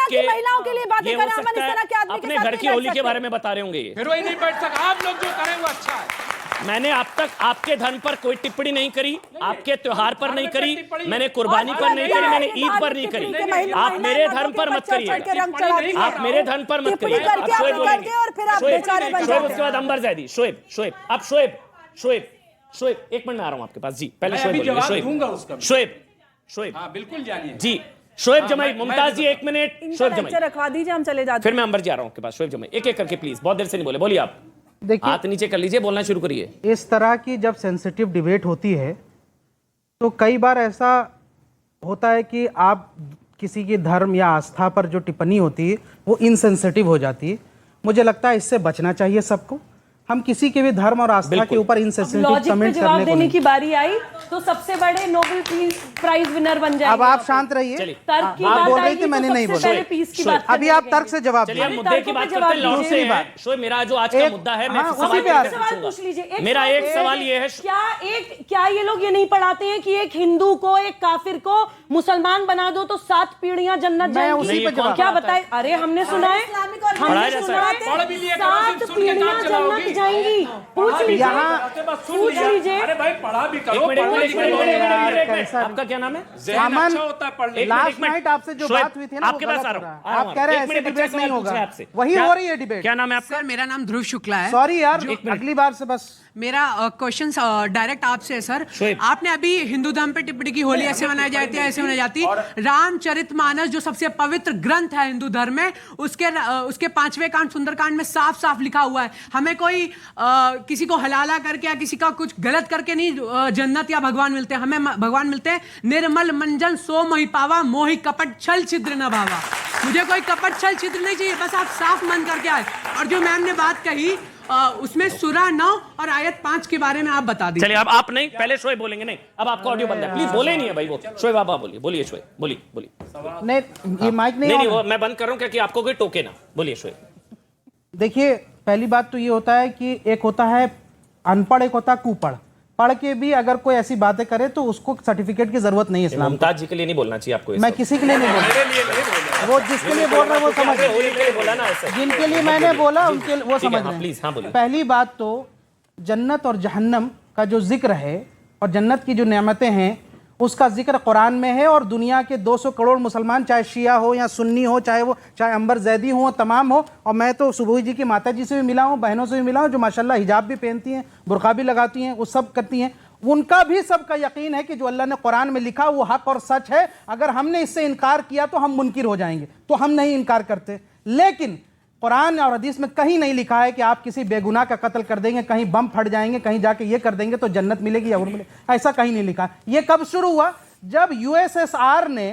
F: की महिलाओं के लिए बातें कर रहे हैं? हम इस तरह के आदमी के
A: अपने घर की होली के बारे में बता रहे होंगे।
E: फिर वही नहीं बैठ सकता। आप लोग जो करें वो अच्छा है।
A: मैंने अब तक आपके धर्म पर कोई टिप्पणी नहीं करी, आपके त्योहार पर नहीं करी, मैंने कुर्बानी पर नहीं करी, मैंने ईद पर नहीं करी। आप मेरे धर्म पर मत करिए, आप मेरे धर्म पर मत करिए। अब शोएब बोलेंगे, शोएब उसके बाद अंबर जैदी। शोएब अब शोएब एक मिनट में आ रहा हूं आपके पास जी। पहले शोएब
E: बिल्कुल जानिए
A: जी। शोएब जमाई, मुमताज जी एक मिनट, शोएब जमाई
F: रखवा दीजिए, हम चले जाते हैं।
A: फिर मैं अंबर जी आ रहा हूं आपके पास। शोएब जमाई एक करके प्लीज, बहुत देर से नहीं बोले, बोलिए आप।
B: देखिए
A: हाथ नीचे कर लीजिए, बोलना शुरू करिए।
B: इस तरह की जब सेंसिटिव डिबेट होती है तो कई बार ऐसा होता है कि आप किसी की धर्म या आस्था पर जो टिप्पणी होती है वो इनसेंसिटिव हो जाती है। मुझे लगता है इससे बचना चाहिए सबको। हम किसी के भी धर्म और आस्था के ऊपर इनसेंसिटिव कमेंट
D: जवाब देने की बारी आई तो सबसे बड़े नोबेल प्राइज विनर बन जाएंगे।
B: अब आप शांत रहिए,
D: तर्क की
B: आप
D: बात
B: बोल रही
D: आएगी
B: थी, मैंने
D: तो
B: नहीं
D: सबसे
B: बोला।
D: पहले पीस की बात
B: अभी आप तर्क से जवाब
A: चलिए, मुद्दे की बात करते हैं, लौट से हैं। शोएब मेरा जो आज का मुद्दा है, मैं
D: सवाल पूछ लीजिए।
A: मेरा एक सवाल ये है,
D: क्या ये लोग ये नहीं पढ़ाते हैं कि एक हिंदू को, एक काफिर को मुसलमान बना दो तो 7 पीढ़ियां जन्नत जाएंगी? क्या बताए? अरे हमने सुना है, 7 पीढ़ियां जन्नत आएंगी? पूछ लीजिए, पूछ लीजिए।
E: अरे भाई पढ़ा भी करो।
A: आपका क्या नाम है?
B: अमन,
E: होता है पढ़ने।
B: लास्ट नाइट आपसे जो बात हुई थी ना,
A: आपके पास आ रहा हूं।
B: आप कह रहे हैं ऐसे डिबेट नहीं होगा, वही हो रही है डिबेट।
A: क्या नाम है आपका?
U: सर मेरा नाम ध्रुव शुक्ला है।
B: सॉरी यार, अगली बार से बस।
U: मेरा क्वेश्चन डायरेक्ट आपसे है सर। आपने अभी हिंदू धर्म पे टिप्पणी की, होली ऐसे मनाई जाती है, ऐसे मनाई जाती है। रामचरितमानस जो सबसे पवित्र ग्रंथ है हिंदू धर्म में, उसके 5वें कांड सुंदरकांड में साफ साफ लिखा हुआ है, हमें कोई किसी को हलाला करके या किसी का कुछ गलत करके नहीं जन्नत या भगवान मिलते हैं। हमें भगवान मिलते हैं निर्मल मंजन सो मोहि पावा, मोहि कपट छल छिद्र न भावा। मुझे कोई कपट छल छिद्र नहीं चाहिए, बस आप साफ मन करके आए। और जो मैम ने बात कही उसमें सूरा 9 और आयत 5 के बारे में आप बता दीजिए।
A: चलिए अब आप नहीं, पहले शोएब बोलेंगे। नहीं, अब आपका ऑडियो बंद है, प्लीज बोले नहीं है भाई। वो शोएब आप बोलिए, बोलिए शोएब, बोलिए।
B: नहीं, ये माइक नहीं,
A: वो मैं बंद कर रहा हूं क्योंकि आपको कोई टोके ना। बोलिए शोएब।
B: देखिए, पहली बात तो ये होता है कि एक होता है अनपढ़, एक होता है कुपढ़। पढ़ के भी अगर कोई ऐसी बातें करे तो उसको सर्टिफिकेट की जरूरत नहीं है इस्लाम।
A: मुमताज जी के लिए नहीं बोलना चाहिए आपको।
B: मैं किसी के लिए नहीं बोल, वो जिसके लिए बोल रहे हैं वो समझ रहे, जिनके लिए मैंने बोला उनके वो समझ रहे हैं।
A: प्लीज हाँ बोलिए।
B: पहली बात तो जन्नत और जहन्नम का जो जिक्र है और जन्नत की जो नेमतें हैं उसका जिक्र कुरान में है। और दुनिया के 200 करोड़ मुसलमान, चाहे शिया हो या सुन्नी हो, चाहे अंबर जैदी हो, तमाम हो। और मैं तो सुबह जी की माता जी से भी मिला हूँ, बहनों से भी मिला हूँ जो माशाल्लाह हिजाब भी पहनती हैं, बुर्का भी लगाती हैं, वो सब करती हैं। उनका भी सबका यकीन है कि जो अल्लाह ने कुरान में लिखा वो हक और सच है। अगर हमने इससे इनकार किया तो हम मुनकिर हो जाएंगे, तो हम नहीं इनकार करते। लेकिन कुरान और हदीस में कहीं नहीं लिखा है कि आप किसी बेगुनाह का कत्ल कर देंगे, कहीं बम फट जाएंगे, कहीं जाके ये कर देंगे तो जन्नत मिलेगी या और मिलेगी, ऐसा कहीं नहीं लिखा। ये कब शुरू हुआ? जब यूएसएसआर ने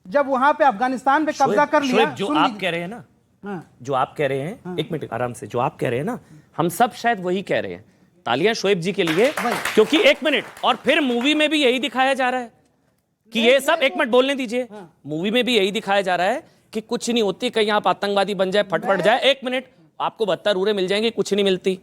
B: जब वहां पे अफगानिस्तान पे कब्जा कर लिया।
A: जो आप कह रहे हैं ना, जो आप कह रहे हैं, एक मिनट आराम से, जो आप कह रहे हैं ना, हम सब शायद वही कह रहे हैं। तालियां शोएब जी के लिए, क्योंकि एक मिनट, और फिर मूवी में भी यही दिखाया जा रहा है कि ये सब, एक मिनट बोलने दीजिए, मूवी में भी यही दिखाया जा रहा है कि कुछ नहीं होती, कहीं आप आतंकवादी बन जाए, फटफट जाए, एक मिनट आपको 72 उरे मिल जाएंगे, कुछ नहीं मिलती।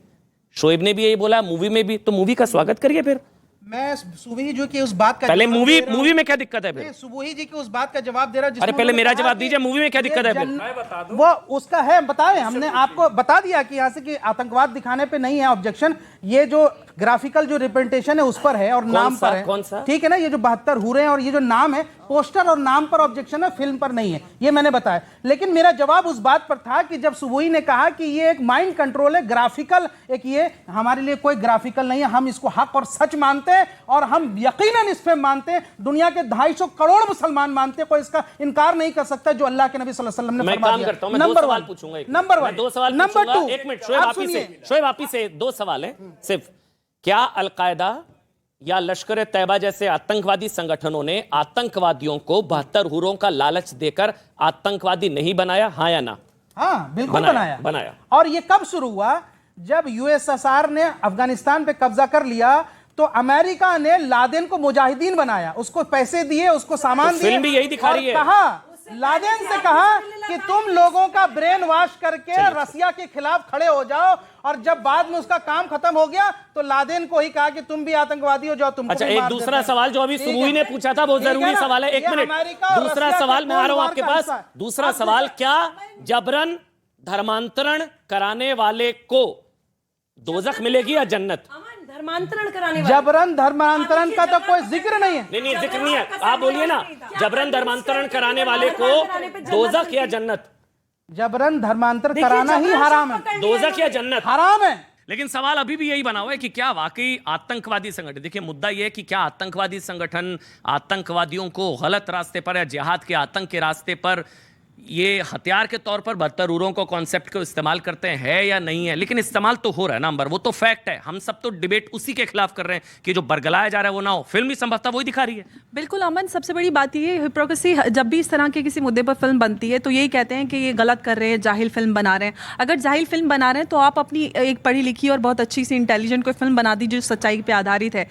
A: शोएब ने भी यही बोला, मूवी में भी, तो मूवी का स्वागत करिए। फिर
B: मैं सुबही जी की उस बात का
A: पहले मूवी में क्या दिक्कत है? फिर
B: सुबही जी की उस बात का जवाब दे रहा।
A: अरे पहले मेरा जवाब दीजिए, मूवी में क्या दिक्कत है? फिर
B: वो उसका है, बताए, हमने आपको बता दिया कि यहाँ से कि आतंकवाद दिखाने पे नहीं है ऑब्जेक्शन। ये जो ग्राफिकल जो रिप्रेजेंटेशन है उस पर है और नाम पर है।
A: कौन सा?
B: ठीक है ना, ये जो 72 हुए हैं और ये जो नाम है, पोस्टर और नाम पर ऑब्जेक्शन है, फिल्म पर नहीं है, ये मैंने बताया। लेकिन मेरा जवाब उस बात पर था कि जब सुबोई ने कहा कि ये एक माइंड कंट्रोल है, ग्राफिकल, एक ये हमारे लिए कोई ग्राफिकल नहीं है, हम इसको हक और सच मानते हैं और हम यकीनन इस पे मानते हैं। दुनिया के 250 करोड़ मुसलमान मानते हैं, कोई इसका इनकार नहीं कर सकता जो अल्लाह के नबी सल्लल्लाहु अलैहि वसल्लम ने फरमा दिया।
A: नंबर 1 पूछूंगा,
B: नंबर 1,
A: दो सवाल,
B: नंबर 2,
A: एक मिनट शोएब आप ही से 2 सवाल है सिर्फ। क्या अलकायदा या लश्कर तैयबा जैसे आतंकवादी संगठनों ने आतंकवादियों को 72 हुरों का लालच देकर आतंकवादी नहीं बनाया, हाँ या ना?
B: हाँ, बिल्कुल बनाया। और ये कब शुरू हुआ? जब यूएसएसआर ने अफगानिस्तान पे कब्जा कर लिया तो अमेरिका ने लादेन को मुजाहिदीन बनाया, उसको पैसे दिए, उसको सामान दिए।
A: फिल्म भी यही दिखा रही है।
B: कहा, लादेन से कहा कि तुम लोगों का ब्रेन वॉश करके रसिया के खिलाफ खड़े हो जाओ। और जब बाद में उसका काम खत्म हो गया तो लादेन को ही कहा कि तुम भी आतंकवादी हो जाओ, तुमको
A: अच्छा, एक दूसरा सवाल जो अभी सुबुई ने पूछा था, बहुत जरूरी सवाल है। एक मिनट, दूसरा सवाल मैं आ रहा हूं आपके पास। दूसरा सवाल, क्या जबरन धर्मांतरण कराने वाले को दोजख मिलेगी या जन्नत?
D: धर्मांतरण कराने
B: जबरन धर्मांतरण का तो कोई जिक्र नहीं है।
A: नहीं जिक्र नहीं है, आप बोलिए ना, जबरन धर्मांतरण कराने वाले को दोजख या जन्नत?
B: जबरन धर्मांतर कराना ही हराम है।
A: दोजख या जन्नत
B: हराम है।
A: लेकिन सवाल अभी भी यही बना हुआ है कि क्या वाकई आतंकवादी संगठन, देखिए मुद्दा यह है कि क्या आतंकवादी संगठन आतंकवादियों को गलत रास्ते पर या जिहाद के आतंक के रास्ते पर ये हथियार के तौर पर 72 हुरों को कॉन्सेप्ट को इस्तेमाल करते हैं या नहीं है? लेकिन इस्तेमाल तो हो रहा है नंबर, वो तो फैक्ट है। हम सब तो डिबेट उसी के खिलाफ कर रहे हैं कि जो बरगलाया जा रहा है वो ना हो। फिल्म भी संभवतः वही दिखा रही है।
F: बिल्कुल अमन, सबसे बड़ी बात ये हिपोक्रेसी, जब भी इस तरह के किसी मुद्दे पर फिल्म बनती है तो यही कहते हैं कि ये गलत कर रहे हैं, जाहिल फिल्म बना रहे हैं। अगर जाहिल फिल्म बना रहे हैं तो आप अपनी एक पढ़ी लिखी और बहुत अच्छी सी इंटेलिजेंट कोई फिल्म बना दीजिए जो सच्चाई पर आधारित है।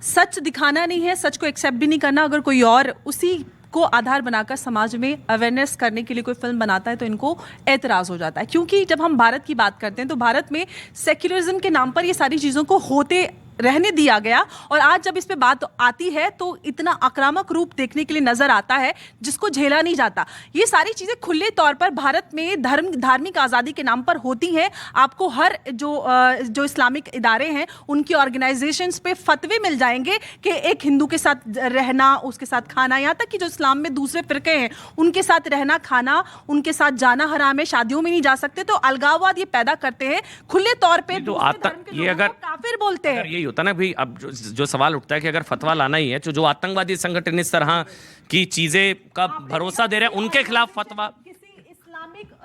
F: सच दिखाना नहीं है, सच को एक्सेप्ट भी नहीं करना। अगर कोई और उसी को आधार बनाकर समाज में अवेयरनेस करने के लिए कोई फिल्म बनाता है तो इनको एतराज हो जाता है। क्योंकि जब हम भारत की बात करते हैं तो भारत में सेक्युलरिज्म के नाम पर ये सारी चीज़ों को होते रहने दिया गया, और आज जब इस पे बात आती है तो इतना आक्रामक रूप देखने के लिए नजर आता है जिसको झेला नहीं जाता। ये सारी चीजें खुले तौर पर भारत में धार्मिक आज़ादी के नाम पर होती हैं। आपको हर जो इस्लामिक इदारे हैं उनकी ऑर्गेनाइजेशंस पे फतवे मिल जाएंगे कि एक हिंदू के साथ रहना, उसके साथ खाना, यहाँ तक कि जो इस्लाम में दूसरे फिरके हैं उनके साथ रहना, खाना, उनके साथ जाना हराम है, शादियों में नहीं जा सकते। तो अलगाववाद ये पैदा करते हैं खुले तौर पे,
A: तो ये अगर
F: काफिर बोलते हैं।
A: यही होता ना भाई, अब जो सवाल उठता है कि अगर फतवा लाना ही है तो जो आतंकवादी संगठन इस तरह की चीजें का भरोसा दे रहे हैं उनके खिलाफ फतवा,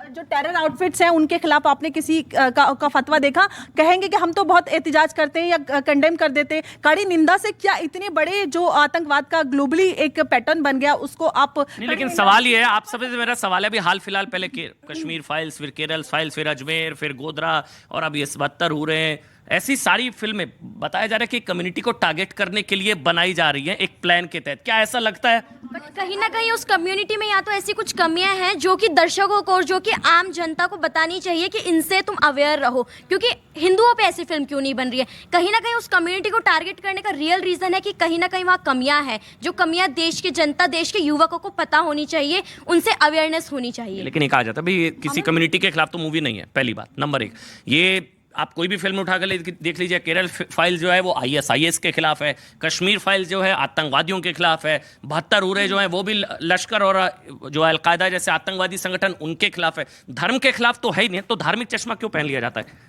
F: जो टेरर आउटफिट्स हैं उनके खिलाफ आपने किसी का फतवा देखा? कहेंगे कि हम तो बहुत एहतिजाज करते हैं या कंडेम कर देते हैं। कड़ी निंदा से क्या इतने बड़े जो आतंकवाद का ग्लोबली एक पैटर्न बन गया उसको आप
A: नहीं, लेकिन सवाल ये है, आप सबसे मेरा सवाल है, अभी हाल फिलहाल पहले कश्मीर फाइल्स, फिर केरल फाइल्स, फिर अजमेर, फिर गोधरा, और अब ये 77 हो रहे हैं। ऐसी सारी फिल्में बताया जा रहा है कि कम्युनिटी को टारगेट करने के लिए बनाई जा रही हैं एक प्लान के तहत। क्या ऐसा लगता है?
C: बट कहीं ना कहीं उस कम्युनिटी में या तो ऐसी कुछ कमियां हैं जो कि दर्शकों को और जो कि आम जनता को बतानी चाहिए कि इनसे तुम अवेयर रहो, क्योंकि हिंदुओं पे ऐसी फिल्म क्यों नहीं बन रही है। कहीं ना कहीं उस कम्युनिटी को टारगेट करने का रियल रीजन है कि कहीं ना कहीं वहाँ कमियां हैं, जो कमियां देश की जनता, देश के युवकों को पता होनी चाहिए, उनसे अवेयरनेस होनी चाहिए।
A: लेकिन एक आ जाता है भाई, किसी कम्युनिटी के खिलाफ तो मूवी नहीं है, पहली बात। नंबर एक, ये आप कोई भी फिल्म उठा कर देख लीजिए, केरल फाइल जो है वो ISIS के खिलाफ है, कश्मीर फाइल जो है आतंकवादियों के खिलाफ है, 72 उरे जो है वो भी लश्कर और जो अलकायदा जैसे आतंकवादी संगठन उनके खिलाफ है। धर्म के खिलाफ तो है ही नहीं, तो धार्मिक चश्मा क्यों पहन लिया जाता है?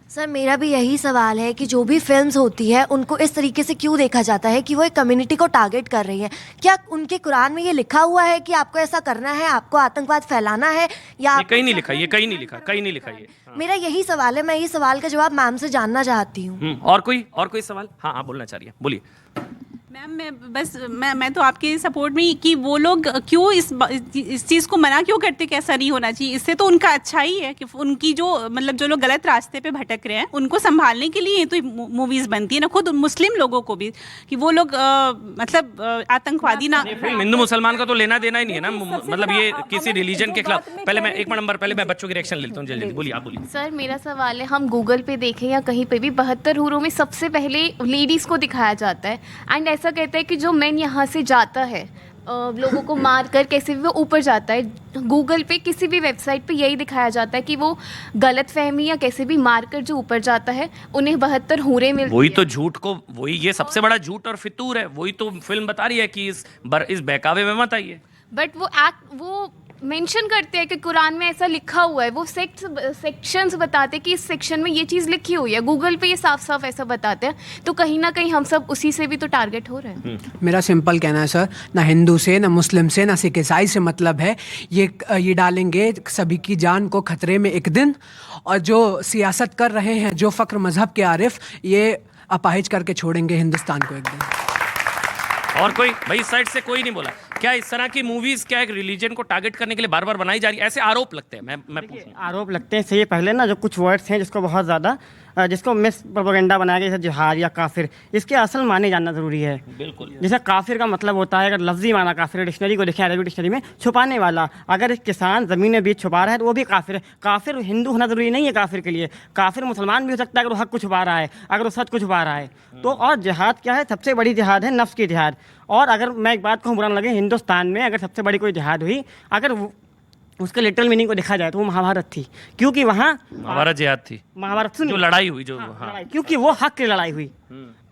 C: सर मेरा भी यही सवाल है कि जो भी फिल्म्स होती है उनको इस तरीके से क्यों देखा जाता है कि वो एक कम्युनिटी को टारगेट कर रही है। क्या उनके कुरान में ये लिखा हुआ है कि आपको ऐसा करना है, आपको आतंकवाद फैलाना है, या
A: कहीं नहीं लिखा, ये कहीं नहीं लिखा, कहीं नहीं लिखा ये।
C: मेरा यही सवाल है, मैं ये सवाल का जवाब मैम से जानना चाहती हूँ।
A: और कोई सवाल? हाँ आप बोलना चाह रही है, बोलिए।
V: मैम मैं तो आपके सपोर्ट में कि वो लोग क्यों इस चीज़ को मना क्यों करते कि ऐसा नहीं होना चाहिए। इससे तो उनका अच्छा ही है कि उनकी जो मतलब जो लोग गलत रास्ते पे भटक रहे हैं उनको संभालने के लिए तो मूवीज़ बनती है ना, खुद मुस्लिम लोगों को भी, कि वो लोग मतलब आतंकवादी ना।
A: हिंदू मुसलमान का तो लेना देना ही नहीं है ना, मतलब ये किसी रिलीजन के खिलाफ। पहले मैं एक नंबर पहले मैं बच्चों की रिएक्शन लेता हूँ, जल्दी बोलिए, आप बोलिए।
W: सर मेरा सवाल है, हम गूगल पे देखें या कहीं पे भी 72 हूरों में सबसे पहले लेडीज़ को दिखाया जाता है, एंड ऐसा कहता है कि जो मैन यहाँ से जाता है लोगों को मार कर कैसे भी वो ऊपर जाता है। गूगल पे किसी भी वेबसाइट पे यही दिखाया जाता है कि वो गलत फहमी या कैसे भी मार कर जो ऊपर जाता है उन्हें 72 हूरें मिलती है।
A: वही तो झूठ को, वही ये सबसे बड़ा झूठ और फितूर है, वही तो फिल्म बता रही है कि इस बहकावे में मत आइए।
W: बट वो मेंशन करते हैं कि कुरान में ऐसा लिखा हुआ है, वो सेक्शंस बताते हैं कि इस सेक्शन में ये चीज़ लिखी हुई है, गूगल पे ये साफ साफ ऐसा बताते हैं, तो कहीं ना कहीं हम सब उसी से भी तो टारगेट हो रहे हैं।
U: मेरा सिंपल कहना है सर, ना हिंदू से, ना मुस्लिम से, ना सिख ईसाई से मतलब है। ये डालेंगे सभी की जान को खतरे में एक दिन, और जो सियासत कर रहे हैं, जो फ़क्र मजहब के आरिफ, ये अपाहिज करके छोड़ेंगे हिंदुस्तान को एक दिन।
A: और कोई भाई इस साइड से कोई नहीं बोला। क्या इस तरह की मूवीज क्या एक रिलीजन को टारगेट करने के लिए बार बार बनाई जा रही है? ऐसे आरोप लगते हैं, मैं पूछूं।
X: आरोप लगते हैं इससे पहले ना, जो कुछ वर्ड्स हैं जिसको बहुत ज़्यादा जिसको मिस प्रोपेगेंडा बनाया गया, जैसे जिहाद या काफिर, इसके असल माने जानना ज़रूरी है।
A: बिल्कुल।
X: जैसे काफिर का मतलब होता है, अगर लफ्जी माना काफिर डिक्शनरी को देखें, अरबी डिक्शनरी में छुपाने वाला। अगर एक किसान ज़मीन में बीज छुपा रहा है तो वो भी काफिर है। काफिर हिंदू होना ज़रूरी नहीं है काफिर के लिए, काफिर मुसलमान भी हो सकता है अगर वो हक को छुपा रहा है, अगर वो सच को छुपा रहा है तो। और जिहाद क्या है? सबसे बड़ी जिहाद है नफ्स की जिहाद। और अगर मैं एक बात कहूँ, बुरा न लगे, हिंदुस्तान में अगर सबसे बड़ी कोई जिहाद हुई, अगर उसके लिटरल मीनिंग को देखा जाए तो वो महाभारत थी, क्योंकि वहाँ
A: महाभारत जिहाद थी,
V: महाभारत
A: जो लड़ाई हुई, जो
V: हाँ,
X: क्योंकि वो हक की लड़ाई हुई।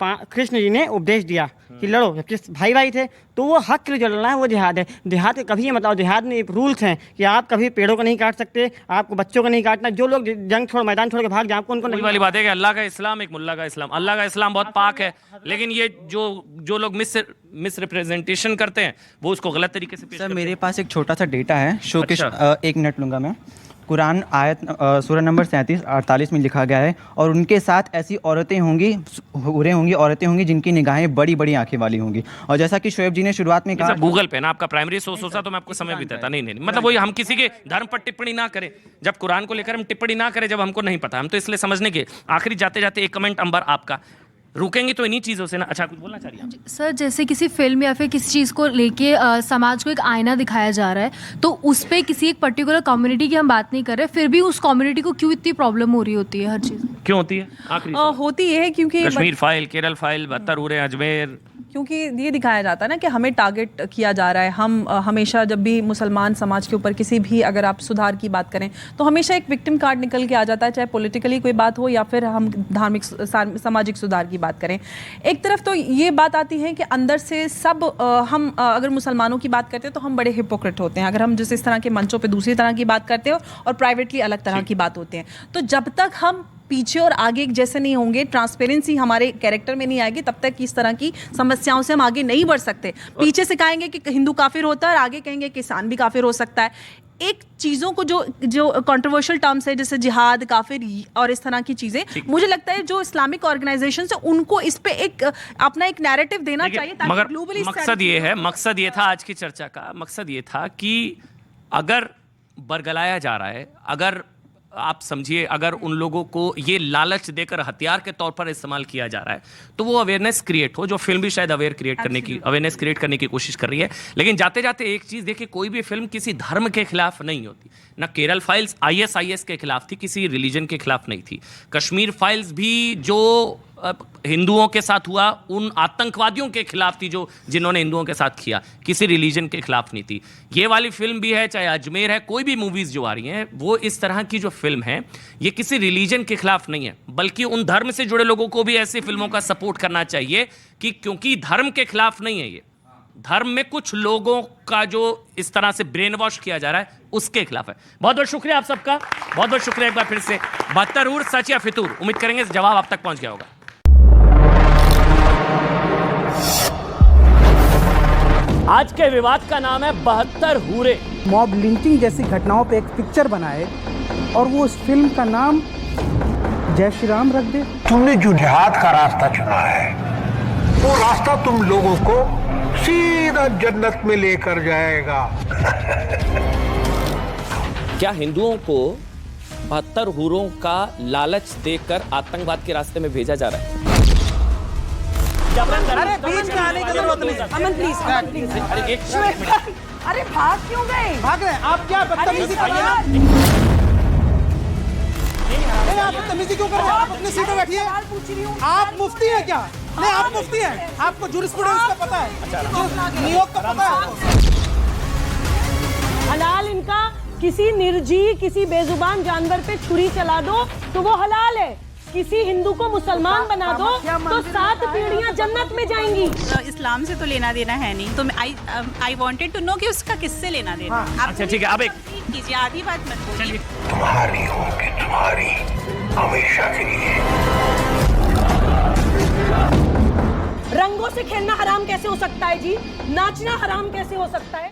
X: कृष्ण जी ने उपदेश दिया कि लड़ो, जबकि भाई भाई थे, तो वो हक के लिए जो लड़ना है वो जिहाद है। जिहाद के कभी ये मतलब, जिहाद में रूल्स हैं कि आप कभी पेड़ों को नहीं काट सकते, आपको बच्चों को नहीं काटना, जो लोग जंग छोड़ मैदान छोड़ के भाग जाए, आपको उनको नहीं।
A: वाली बात है कि अल्लाह का इस्लाम एक मुल्ला का इस्लाम, अल्लाह का इस्लाम बहुत पाक है, लेकिन ये जो लोग मिस रिप्रेजेंटेशन करते हैं वो उसको गलत तरीके से।
Y: सर मेरे पास एक छोटा सा डेटा है, शो के 1 मिनट लूँगा मैं। कुरान आयत सूरह नंबर 37-48 में लिखा गया है, और उनके साथ ऐसी औरतें होंगी, हूरें होंगी, औरतें होंगी जिनकी निगाहें बड़ी बड़ी आंखें वाली होंगी। और जैसा कि शोएब जी ने शुरुआत में कहा,
A: गूगल पे ना आपका प्राइमरी सोर्स होता तो मैं आपको समय भी देता। नहीं मतलब वही, हम किसी के धर्म पर टिप्पणी ना करें, जब कुरान को लेकर हम टिप्पणी ना करें जब हमको नहीं पता, हम तो इसलिए समझने के। आखिरी जाते जाते एक कमेंट अंबर आपका, रुकेंगे तो इन्हीं चीज़ों से ना। अच्छा कुछ बोलना चाहिए
Z: सर? जैसे किसी फिल्म या फिर किसी चीज़ को लेके समाज को एक आईना दिखाया जा रहा है, तो उस पर किसी एक पर्टिकुलर कम्युनिटी की हम बात नहीं कर रहे, फिर भी उस कम्युनिटी को क्यों इतनी प्रॉब्लम हो रही होती है हर चीज़?
A: क्यों होती है? आखिरी
F: होती है क्योंकि
A: कश्मीर फाइल, केरल फाइल, 72 हो रहे हैं, अजमेर,
F: क्योंकि ये दिखाया जाता है ना कि हमें टारगेट किया जा रहा है। हम हमेशा जब भी मुसलमान समाज के ऊपर किसी भी अगर आप सुधार की बात करें तो हमेशा एक विक्टिम कार्ड निकल के आ जाता है, चाहे पॉलिटिकली कोई बात हो या फिर हम धार्मिक सामाजिक सुधार की बात करें। एक तरफ तो ये बात आती है कि अंदर से सब हम अगर मुसलमानों की बात करते हैं तो हम बड़े हिपोक्रेट होते हैं, अगर हम जिस इस तरह के मंचों पर दूसरी तरह की बात करते हैं और प्राइवेटली अलग तरह की बात होते हैं। तो जब तक हम पीछे और आगे एक जैसे नहीं होंगे, ट्रांसपेरेंसी हमारे कैरेक्टर में नहीं आएगी, तब तक इस तरह की समस्याओं से हम आगे नहीं बढ़ सकते। पीछे से कहेंगे कि हिंदू काफिर होता है और आगे कहेंगे किसान भी काफिर हो सकता है। एक चीज़ों को जो कंट्रोवर्शियल टर्म्स है जैसे जिहाद, काफिर और इस तरह की चीज़ें, मुझे लगता है जो इस्लामिक ऑर्गेनाइजेशंस है उनको इस पे एक अपना एक नैरेटिव देना चाहिए ताकि ग्लोबली
A: मकसद ये था आज की चर्चा का, मकसद ये था कि अगर बरगलाया जा रहा है, अगर आप समझिए अगर उन लोगों को ये लालच देकर हथियार के तौर पर इस्तेमाल किया जा रहा है तो वो अवेयरनेस क्रिएट हो, जो फिल्म भी शायद अवेयरनेस क्रिएट करने की कोशिश कर रही है। लेकिन जाते जाते एक चीज़ देखिए, कोई भी फिल्म किसी धर्म के खिलाफ नहीं होती। ना केरल फाइल्स ISIS के खिलाफ थी, किसी रिलीजन के खिलाफ नहीं थी। कश्मीर फाइल्स भी जो हिंदुओं के साथ हुआ उन आतंकवादियों के खिलाफ थी जो जिन्होंने हिंदुओं के साथ किया, किसी रिलीजन के खिलाफ नहीं थी। ये वाली फिल्म भी है, चाहे अजमेर है, कोई भी मूवीज जो आ रही हैं वो इस तरह की जो फिल्म है ये किसी रिलीजन के खिलाफ नहीं है, बल्कि उन धर्म से जुड़े लोगों को भी ऐसी फिल्मों का सपोर्ट करना चाहिए कि क्योंकि धर्म के खिलाफ नहीं है, ये धर्म में कुछ लोगों का जो इस तरह से ब्रेन वॉश किया जा रहा है उसके खिलाफ है। बहुत बहुत शुक्रिया आप सबका, बहुत बहुत शुक्रिया एक बार फिर से। 72 हूर सच या फितूर, उम्मीद करेंगे जवाब आप तक पहुंच गया होगा। आज के विवाद का नाम है 72 हूरे।
B: मॉब लिंचिंग जैसी घटनाओं पे एक पिक्चर बनाए और वो उस फिल्म का नाम जय श्री राम रख दे।
G: तुमने जो जिहाद का रास्ता चुना है वो रास्ता तुम लोगों को सीधा जन्नत में लेकर जाएगा।
A: क्या हिंदुओं को 72 हूरों का लालच देकर आतंकवाद के रास्ते में भेजा जा रहा है?
D: अरे बीच में आने की जरूरत नहीं। अमन प्लीज, अरे भाग क्यों गए?
B: भाग रहे हैं आप? क्या बदतमीजी कर रहे हैं? आप बदतमीजी क्यों कर रहे हैं? आप अपनी सीट पे बैठिए। आप मुफ्ती हैं क्या? नहीं, आप मुफ्ती हैं, आपको जूरिस्प्रूडेंस का पता है, नियोग का पता है।
D: हलाल इनका किसी निर्जीव, किसी बेजुबान जानवर पे छुरी चला दो तो वो हलाल है। किसी हिंदू को मुसलमान बना दो तो 7 पीढ़ियां जन्नत में जाएंगी।
V: इस्लाम से तो लेना देना है नहीं, तो आई वांटेड टू नो कि उसका किससे लेना देना।
A: अच्छा ठीक है, अब एक
V: कीजिए, आधी बात मत बोलिए।
G: तुम्हारी होगी तुम्हारी हमेशा के लिए।
D: रंगों से खेलना हराम कैसे हो सकता है जी? नाचना हराम कैसे हो सकता है?